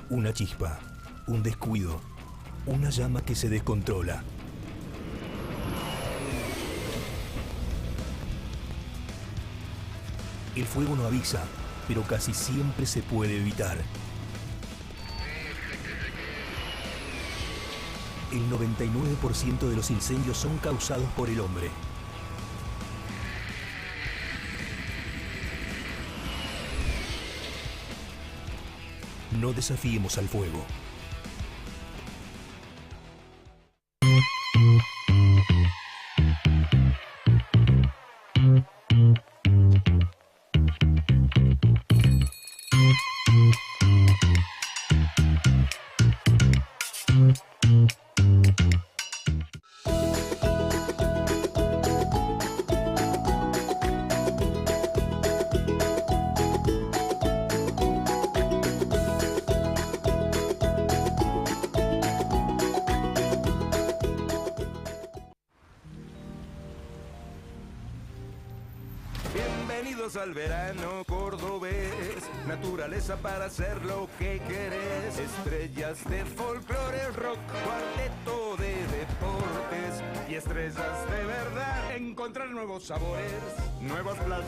Una chispa, un descuido, una llama que se descontrola. El fuego no avisa, pero casi siempre se puede evitar. El 99% de los incendios son causados por el hombre. No desafiemos al fuego. Bienvenidos al verano cordobés, naturaleza para hacer lo que querés. Estrellas de folclore, rock, cuarteto de deportes y estrellas de verdad. Encontrar nuevos sabores, nuevas playas,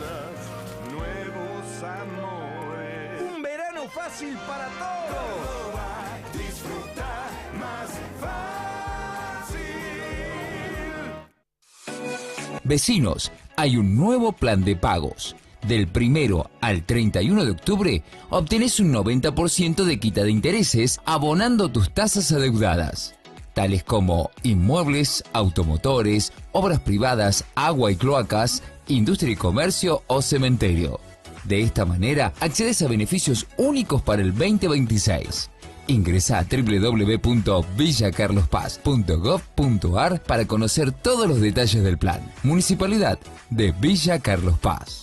nuevos amores. Un verano fácil para todos. Córdoba, disfruta más fácil. Vecinos, hay un nuevo plan de pagos. Del 1 al 31 de octubre, obtenés un 90% de quita de intereses abonando tus tasas adeudadas, tales como inmuebles, automotores, obras privadas, agua y cloacas, industria y comercio o cementerio. De esta manera, accedes a beneficios únicos para el 2026. Ingresa a www.villacarlospaz.gov.ar para conocer todos los detalles del plan. Municipalidad de Villa Carlos Paz.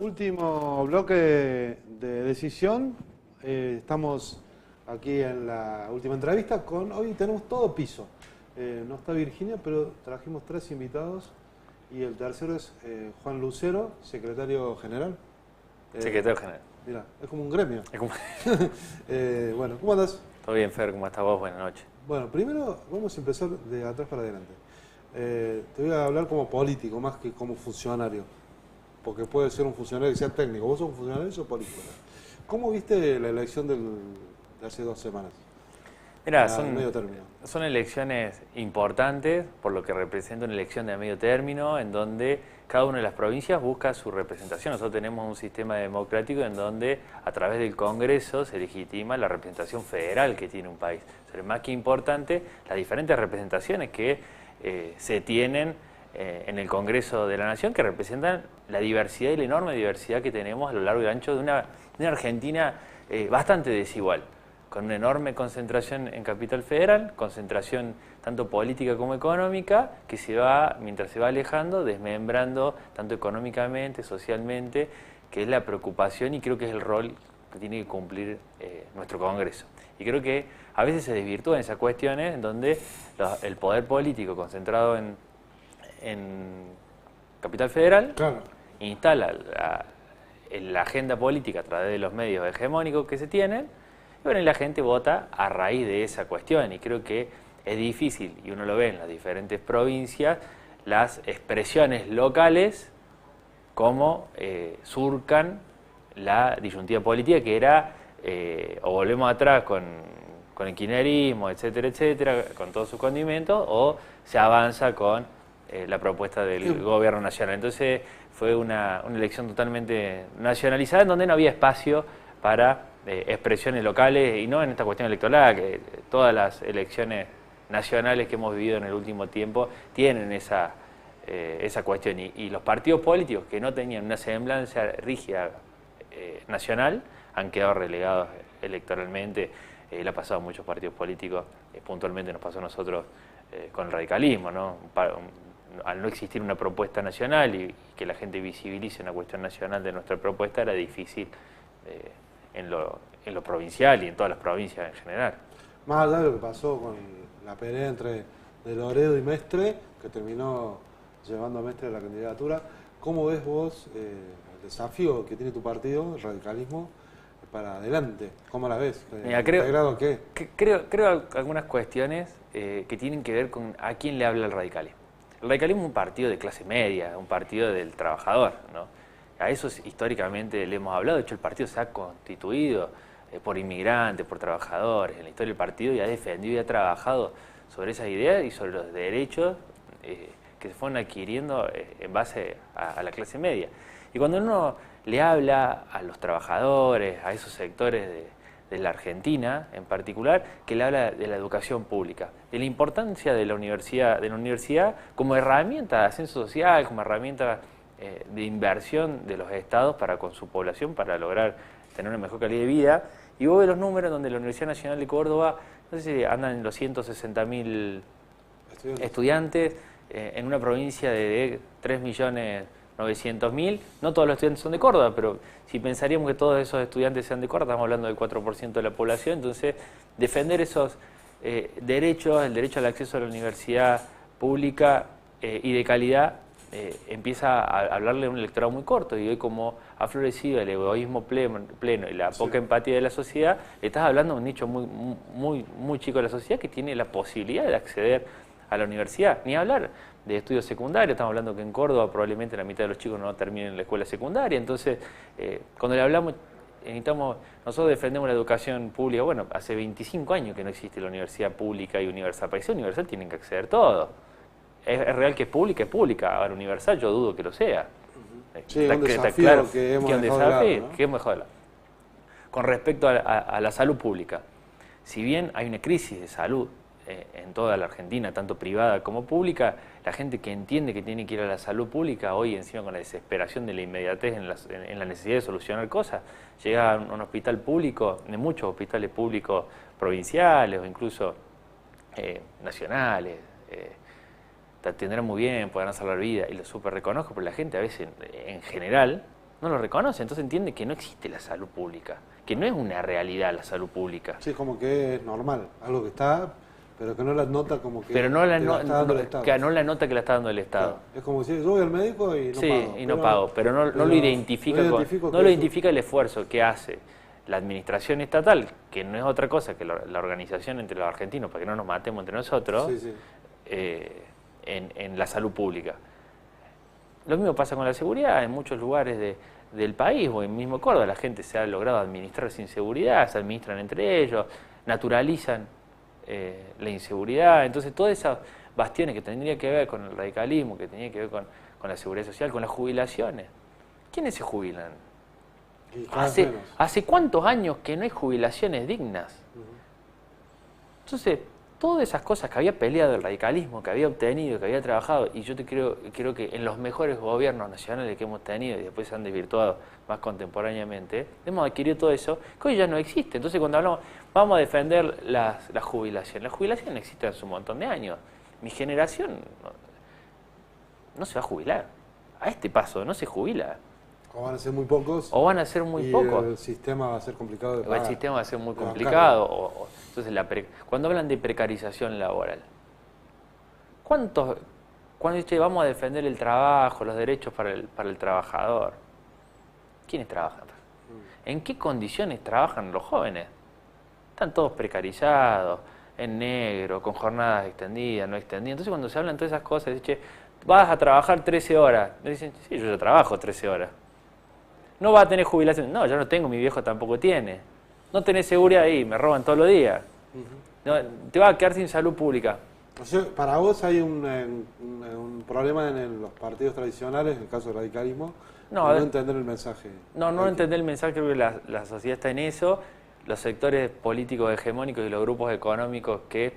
Último bloque de decisión. Estamos aquí en la última entrevista. Hoy tenemos todo piso. No está Virginia, pero trajimos 3 invitados. Y el tercero es Juan Lucero, secretario general. Secretario general. Mira, es como un gremio. Es como... Bueno, ¿cómo andás? Todo bien, Fer, ¿cómo estás vos? Buenas noches. Bueno, primero vamos a empezar de atrás para adelante. Te voy a hablar como político, más que como funcionario. Porque puede ser un funcionario que sea técnico. ¿Vos sos un funcionario o sos político? ¿Cómo viste la elección de hace 2 semanas? Mira, medio término. Son elecciones importantes, por lo que representa una elección de medio término, en donde cada una de las provincias busca su representación. Nosotros tenemos un sistema democrático en donde a través del Congreso se legitima la representación federal que tiene un país. O sea, es más que importante las diferentes representaciones que se tienen en el Congreso de la Nación, que representan la diversidad y la enorme diversidad que tenemos a lo largo y ancho de una Argentina bastante desigual, con una enorme concentración en Capital Federal, concentración tanto política como económica, que mientras se va alejando, desmembrando tanto económicamente, socialmente, que es la preocupación y creo que es el rol que tiene que cumplir nuestro Congreso. Y creo que a veces se desvirtúan esas cuestiones en donde el poder político concentrado en Capital Federal, claro, instala la agenda política a través de los medios hegemónicos que se tienen, y bueno, y la gente vota a raíz de esa cuestión, y creo que es difícil, y uno lo ve en las diferentes provincias, las expresiones locales como surcan la disyuntiva política que era, o volvemos atrás con el kirchnerismo, etcétera, etcétera, con todos sus condimentos, o se avanza con la propuesta del gobierno nacional. Entonces fue una elección totalmente nacionalizada en donde no había espacio para expresiones locales y no en esta cuestión electoral, que todas las elecciones nacionales que hemos vivido en el último tiempo tienen esa cuestión y los partidos políticos que no tenían una semblanza rígida nacional han quedado relegados electoralmente. Le ha pasado a muchos partidos políticos, puntualmente nos pasó a nosotros con el radicalismo, ¿no? Al no existir una propuesta nacional y que la gente visibilice una cuestión nacional de nuestra propuesta, era difícil en lo provincial y en todas las provincias en general. Más allá de lo que pasó con la pelea entre De Loredo y Mestre, que terminó llevando a Mestre a la candidatura, ¿cómo ves vos el desafío que tiene tu partido, el radicalismo, para adelante? ¿Cómo la ves? Mira, creo algunas cuestiones que tienen que ver con a quién le habla el radicalismo. El radicalismo es un partido de clase media, un partido del trabajador, ¿no? A eso históricamente le hemos hablado. De hecho, el partido se ha constituido por inmigrantes, por trabajadores en la historia del partido, y ha defendido y ha trabajado sobre esas ideas y sobre los derechos que se fueron adquiriendo en base a la clase media. Y cuando uno le habla a los trabajadores, a esos sectores de la Argentina en particular, que le habla de la educación pública, de la importancia de la universidad como herramienta de ascenso social, como herramienta de inversión de los estados para con su población, para lograr tener una mejor calidad de vida. Y vos ves los números donde la Universidad Nacional de Córdoba, no sé si andan en los 160.000 estudiantes en una provincia de 3.900.000. No todos los estudiantes son de Córdoba, pero si pensaríamos que todos esos estudiantes sean de Córdoba, estamos hablando del 4% de la población. Entonces, defender esos derechos, el derecho al acceso a la universidad pública y de calidad, empieza a hablarle a un electorado muy corto, y hoy como ha florecido el egoísmo pleno y la poca empatía de la sociedad, le estás hablando a un nicho muy chico de la sociedad que tiene la posibilidad de acceder a la universidad. Ni hablar de estudios secundarios, estamos hablando que en Córdoba probablemente la mitad de los chicos no terminen la escuela secundaria. Entonces, cuando le hablamos, nosotros defendemos la educación pública. Bueno, hace 25 años que no existe la universidad pública y universal. Para que sea universal tienen que acceder todos. Es real que es pública. Ahora, universal yo dudo que lo sea. Sí, es un desafío claro, que hemos dejado de lado, ¿no? Que hemos dejado de lado. Con respecto a la salud pública, si bien hay una crisis de salud en toda la Argentina, tanto privada como pública, la gente que entiende que tiene que ir a la salud pública, hoy encima con la desesperación de la inmediatez en la necesidad de solucionar cosas, llega a un hospital público, de muchos hospitales públicos provinciales o incluso nacionales, te atenderán muy bien, podrán salvar vida, y lo súper reconozco, pero la gente a veces, en general, no lo reconoce, entonces entiende que no existe la salud pública, que no es una realidad la salud pública. Sí, como que es normal, algo que está, pero que no la nota como que pero no la está dando el Estado. Que no la nota que la está dando el Estado. Claro. Es como si yo voy al médico y no pago. Sí, y no pago, pero no lo identifica, no lo identifica el esfuerzo que hace la administración estatal, que no es otra cosa que la organización entre los argentinos, para que no nos matemos entre nosotros, en la salud pública. Lo mismo pasa con la seguridad. En muchos lugares del país o en mismo Córdoba la gente se ha logrado administrar sin seguridad, se administran entre ellos, naturalizan la inseguridad. Entonces todas esas bastiones que tendría que ver con el radicalismo, que tenía que ver con la seguridad social, con las jubilaciones. ¿Quiénes se jubilan? ¿Hace cuántos años que no hay jubilaciones dignas? Entonces, todas esas cosas que había peleado el radicalismo, que había obtenido, que había trabajado, y yo creo que en los mejores gobiernos nacionales que hemos tenido y después se han desvirtuado más contemporáneamente, hemos adquirido todo eso, que hoy ya no existe. Entonces cuando hablamos, vamos a defender la jubilación. La jubilación existe hace un montón de años. Mi generación no se va a jubilar. A este paso no se jubila. O van a ser muy pocos. O van a ser muy pocos. El sistema va a ser complicado de pagar. El sistema va a ser muy complicado. Entonces, cuando hablan de precarización laboral, cuando dicen vamos a defender el trabajo, los derechos para el trabajador, ¿quiénes trabajan? ¿En qué condiciones trabajan los jóvenes? Están todos precarizados, en negro, con jornadas extendidas, no extendidas. Entonces, cuando se hablan todas esas cosas, dicen, vas a trabajar 13 horas. Me dicen, sí, yo ya trabajo 13 horas. No vas a tener jubilación. No, yo no tengo, mi viejo tampoco tiene. No tenés seguridad ahí, me roban todos los días. No, te vas a quedar sin salud pública. O sea, para vos hay un problema en los partidos tradicionales, en el caso del radicalismo, no entender el mensaje. No entender el mensaje, creo que la sociedad está en eso. Los sectores políticos hegemónicos y los grupos económicos que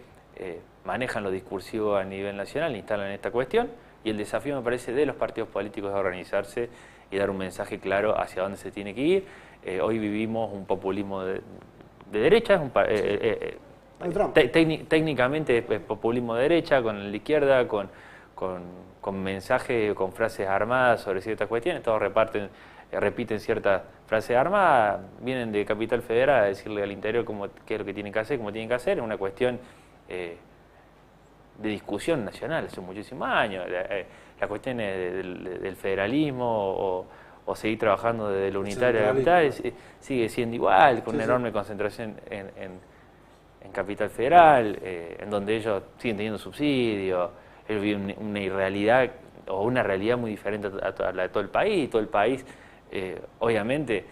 manejan lo discursivo a nivel nacional instalan esta cuestión, y el desafío me parece de los partidos políticos es organizarse y dar un mensaje claro hacia dónde se tiene que ir. Hoy vivimos un populismo de derecha, técnicamente es populismo de derecha, con la izquierda, con mensajes, con frases armadas sobre ciertas cuestiones, todos repiten ciertas frases armadas, vienen de Capital Federal a decirle al interior qué es lo que tienen que hacer, cómo tienen que hacer, es una cuestión de discusión nacional hace muchísimos años. La cuestión del federalismo o seguir trabajando desde la unitaria capital sigue siendo igual, con una enorme concentración en Capital Federal, en donde ellos siguen teniendo subsidios, ellos viven una irrealidad o una realidad muy diferente a la de todo el país. Todo el país, obviamente,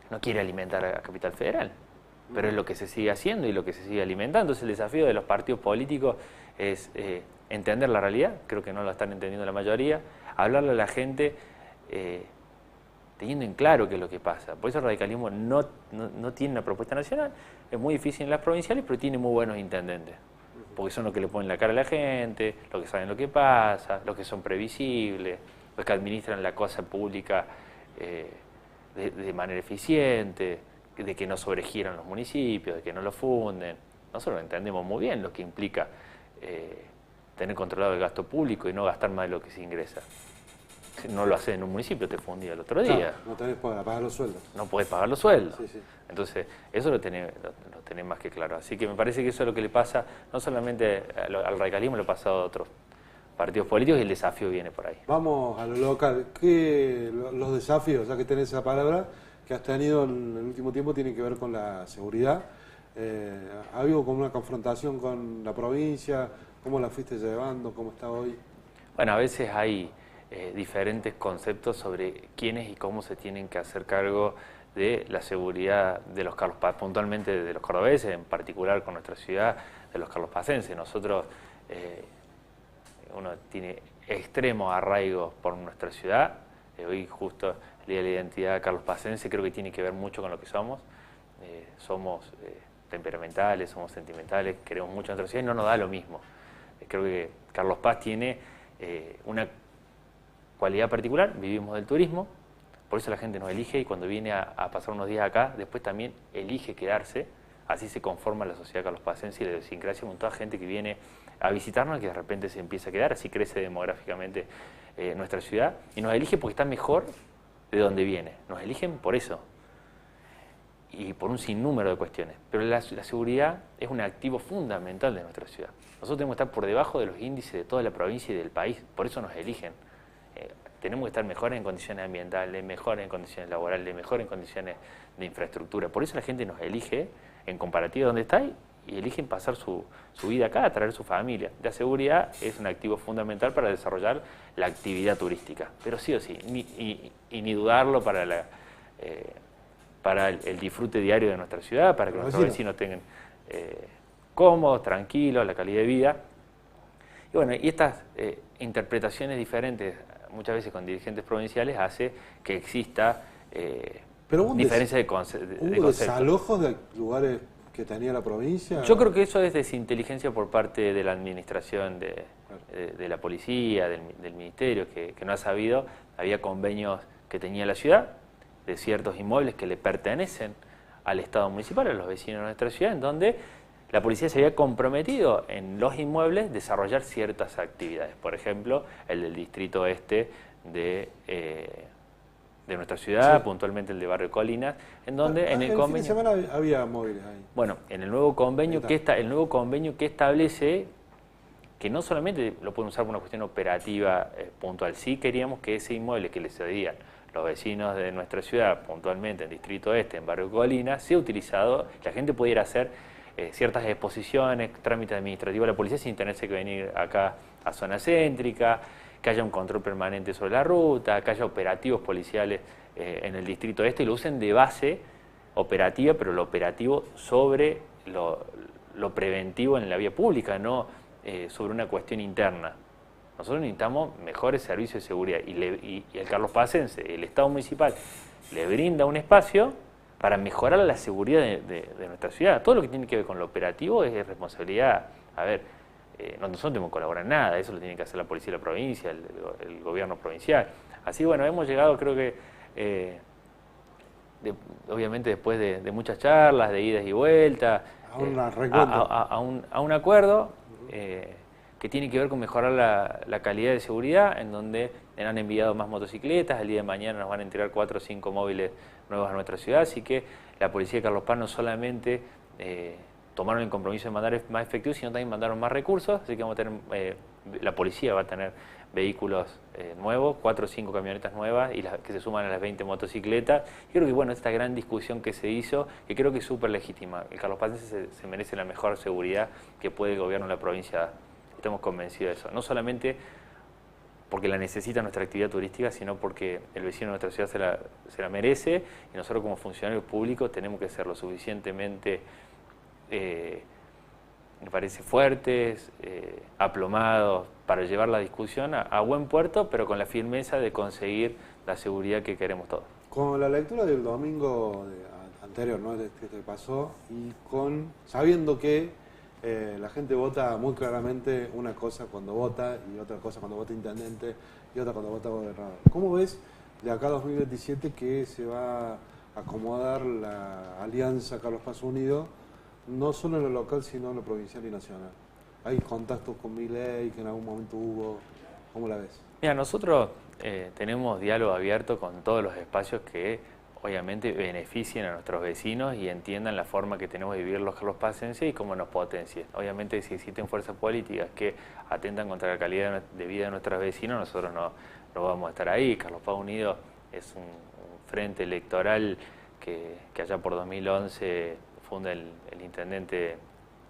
no quiere alimentar a Capital Federal, pero es lo que se sigue haciendo y lo que se sigue alimentando. Entonces el desafío de los partidos políticos es entender la realidad, creo que no lo están entendiendo la mayoría, hablarle a la gente teniendo en claro qué es lo que pasa. Por eso el radicalismo no tiene una propuesta nacional, es muy difícil en las provinciales, pero tiene muy buenos intendentes. porque son los que le ponen la cara a la gente, los que saben lo que pasa, los que son previsibles, los que administran la cosa pública de manera eficiente, de que no sobregiran los municipios, de que no lo funden. Nosotros entendemos muy bien lo que implica tener controlado el gasto público y no gastar más de lo que se ingresa. Si no lo haces en un municipio, te fundía el otro día. Claro, no tenés para pagar los sueldos. No podés pagar los sueldos. Sí, sí. Entonces, eso lo tenés más que claro. Así que me parece que eso es lo que le pasa, no solamente al radicalismo, le pasa a otros partidos políticos y el desafío viene por ahí. Vamos a lo local. Los desafíos, ya que tenés esa palabra, que has tenido en el último tiempo tienen que ver con la seguridad? ¿Ha habido como una confrontación con la provincia? ¿Cómo la fuiste llevando? ¿Cómo está hoy? Bueno, a veces hay diferentes conceptos sobre quiénes y cómo se tienen que hacer cargo de la seguridad de los carlospacenses, puntualmente de los cordobeses, en particular con nuestra ciudad, de los carlospacenses. Nosotros, uno tiene extremo arraigo por nuestra ciudad. Hoy justo el Día de la Identidad carlospacense creo que tiene que ver mucho con lo que somos. Somos temperamentales, somos sentimentales, queremos mucho a nuestra ciudad y no nos da lo mismo. Creo que Carlos Paz tiene una cualidad particular, vivimos del turismo, por eso la gente nos elige y cuando viene a pasar unos días acá, después también elige quedarse, así se conforma la sociedad carlospacense y la idiosincrasia con toda gente que viene a visitarnos y que de repente se empieza a quedar, así crece demográficamente nuestra ciudad y nos elige porque está mejor de donde viene, nos eligen por eso y por un sinnúmero de cuestiones, pero la seguridad es un activo fundamental de nuestra ciudad. Nosotros tenemos que estar por debajo de los índices de toda la provincia y del país, por eso nos eligen. Tenemos que estar mejores en condiciones ambientales, mejores en condiciones laborales, mejores en condiciones de infraestructura. Por eso la gente nos elige en comparativa de donde está y eligen pasar su vida acá, traer su familia. La seguridad es un activo fundamental para desarrollar la actividad turística, pero sí o sí, ni dudarlo para el disfrute diario de nuestra ciudad, para que nuestros vecinos tengan cómodos, tranquilos, la calidad de vida. Y bueno, y estas interpretaciones diferentes, muchas veces con dirigentes provinciales, hace que exista diferencia de conceptos. ¿Hubo desalojos de lugares que tenía la provincia? Yo creo que eso es desinteligencia por parte de la administración, de la policía, del ministerio, que no ha sabido. Había convenios que tenía la ciudad de ciertos inmuebles que le pertenecen al Estado municipal, a los vecinos de nuestra ciudad, en donde la policía se había comprometido en los inmuebles desarrollar ciertas actividades. Por ejemplo, el del distrito este de nuestra ciudad, sí, puntualmente el de Barrio Colinas, en donde en el convenio... fin de semana había móviles ahí. Bueno, en el nuevo convenio que establece que no solamente lo pueden usar por una cuestión operativa puntual, sí queríamos que ese inmueble que le cedían los vecinos de nuestra ciudad, puntualmente en Distrito Este, en Barrio Colinas, sea utilizado, la gente pudiera hacer ciertas exposiciones, trámites administrativos de la policía sin tenerse que venir acá a zona céntrica, que haya un control permanente sobre la ruta, que haya operativos policiales en el Distrito Este y lo usen de base operativa, pero lo operativo sobre lo preventivo en la vía pública, no sobre una cuestión interna. Nosotros necesitamos mejores servicios de seguridad y el carlospacense, el Estado municipal, le brinda un espacio para mejorar la seguridad de nuestra ciudad. Todo lo que tiene que ver con lo operativo es responsabilidad. A ver, nosotros no tenemos que colaborar en nada, eso lo tiene que hacer la policía de la provincia, el gobierno provincial. Así, bueno, hemos llegado, creo que, obviamente después de muchas charlas, de idas y vueltas, a un acuerdo que tiene que ver con mejorar la calidad de seguridad, en donde han enviado más motocicletas, el día de mañana nos van a entregar 4 o 5 móviles nuevos a nuestra ciudad, así que la policía de Carlos Paz no solamente tomaron el compromiso de mandar más efectivos, sino también mandaron más recursos, así que vamos a tener, la policía va a tener vehículos nuevos, 4 o 5 camionetas nuevas y que se suman a las 20 motocicletas. Yo creo que bueno, esta gran discusión que se hizo, que creo que es súper legítima, el carlospacense se merece la mejor seguridad que puede el gobierno de la provincia dar. Estamos convencidos de eso, no solamente porque la necesita nuestra actividad turística, sino porque el vecino de nuestra ciudad se la merece y nosotros como funcionarios públicos tenemos que ser lo suficientemente, me parece, fuertes, aplomados, para llevar la discusión a buen puerto, pero con la firmeza de conseguir la seguridad que queremos todos. Con la lectura del domingo anterior, ¿no?, que pasó, y sabiendo que la gente vota muy claramente una cosa cuando vota y otra cosa cuando vota intendente y otra cuando vota gobernador. ¿Cómo ves de acá a 2027 que se va a acomodar la alianza Carlos Paz Unido, no solo en lo local, sino en lo provincial y nacional? ¿Hay contactos con Milei que en algún momento hubo? ¿Cómo la ves? Mira, nosotros tenemos diálogo abierto con todos los espacios que obviamente beneficien a nuestros vecinos y entiendan la forma que tenemos de vivir los carlospacenses y cómo nos potencien. Obviamente si existen fuerzas políticas que atentan contra la calidad de vida de nuestros vecinos, nosotros no vamos a estar ahí. Carlos Paz Unido es un frente electoral que allá por 2011 funda el intendente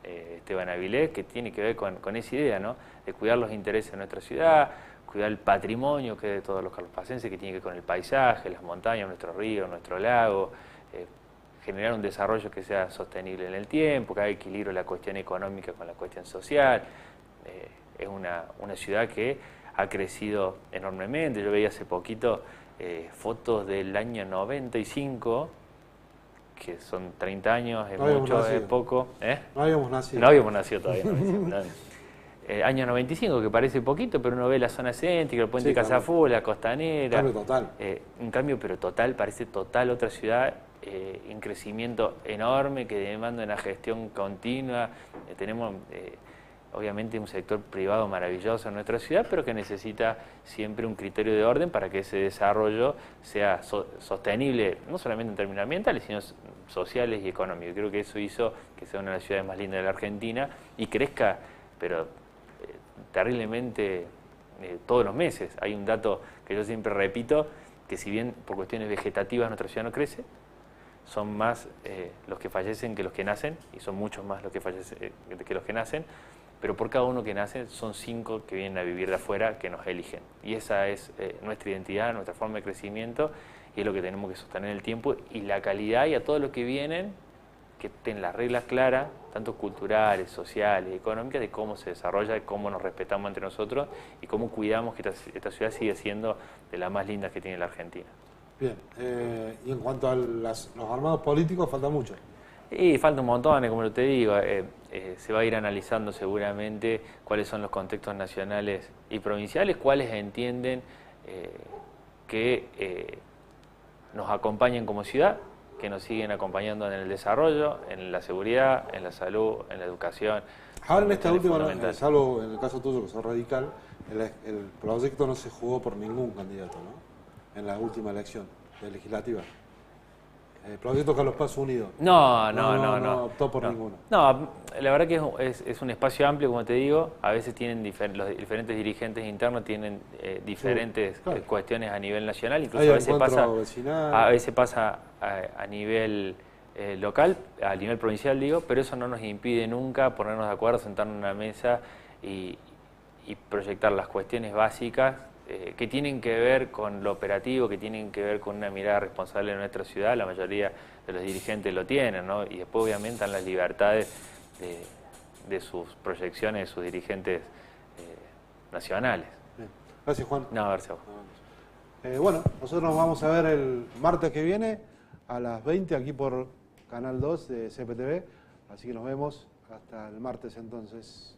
Esteban Avilés, que tiene que ver con esa idea, ¿no?, de cuidar los intereses de nuestra ciudad, cuidar el patrimonio que es de todos los carlospacenses, que tiene que ver con el paisaje, las montañas, nuestros ríos, nuestro lago, generar un desarrollo que sea sostenible en el tiempo, que haga equilibrio la cuestión económica con la cuestión social. Es una ciudad que ha crecido enormemente. Yo veía hace poquito fotos del año 95, que son 30 años, es mucho, es poco. No habíamos nacido. No habíamos nacido todavía. Año 95, que parece poquito, pero uno ve la zona céntrica, el puente de Casafú, la costanera. Un cambio total. Un cambio, pero total, parece total otra ciudad, en crecimiento enorme, que demanda una gestión continua. Tenemos, obviamente, un sector privado maravilloso en nuestra ciudad, pero que necesita siempre un criterio de orden para que ese desarrollo sea sostenible, no solamente en términos ambientales, sino sociales y económicos. Creo que eso hizo que sea una de las ciudades más lindas de la Argentina y crezca, pero terriblemente todos los meses. Hay un dato que yo siempre repito, que si bien por cuestiones vegetativas nuestra ciudad no crece, son más los que fallecen que los que nacen, y son muchos más los que fallecen que los que nacen, pero por cada uno que nace son 5 que vienen a vivir de afuera, que nos eligen. Y esa es nuestra identidad, nuestra forma de crecimiento, y es lo que tenemos que sostener en el tiempo, y la calidad, y a todos los que vienen, que tengan las reglas claras, tanto culturales, sociales, económicas, de cómo se desarrolla, de cómo nos respetamos entre nosotros y cómo cuidamos que esta ciudad siga siendo de las más lindas que tiene la Argentina. Bien, y en cuanto a los armados políticos, falta mucho. Y falta un montón, como te digo, se va a ir analizando seguramente cuáles son los contextos nacionales y provinciales, cuáles entienden que nos acompañan como ciudad, que nos siguen acompañando en el desarrollo, en la seguridad, en la salud, en la educación. Ahora en esta última, salvo en el caso tuyo que sos radical, el proyecto no se jugó por ningún candidato, ¿no? En la última elección legislativa. El proyecto Carlos Paz Unido. No optó por ninguno. No, la verdad que es un espacio amplio, como te digo. A veces tienen los diferentes dirigentes internos tienen diferentes cuestiones a nivel nacional, incluso a veces pasa a nivel local, a nivel provincial digo, pero eso no nos impide nunca ponernos de acuerdo, sentarnos en una mesa y proyectar las cuestiones básicas que tienen que ver con lo operativo, que tienen que ver con una mirada responsable de nuestra ciudad. La mayoría de los dirigentes lo tienen, ¿no? Y después obviamente están las libertades de sus proyecciones, de sus dirigentes nacionales. Bien. Gracias, Juan. No, gracias. Bueno, nosotros nos vamos a ver el martes que viene a las 20 aquí por Canal 2 de CPTV, así que nos vemos hasta el martes entonces.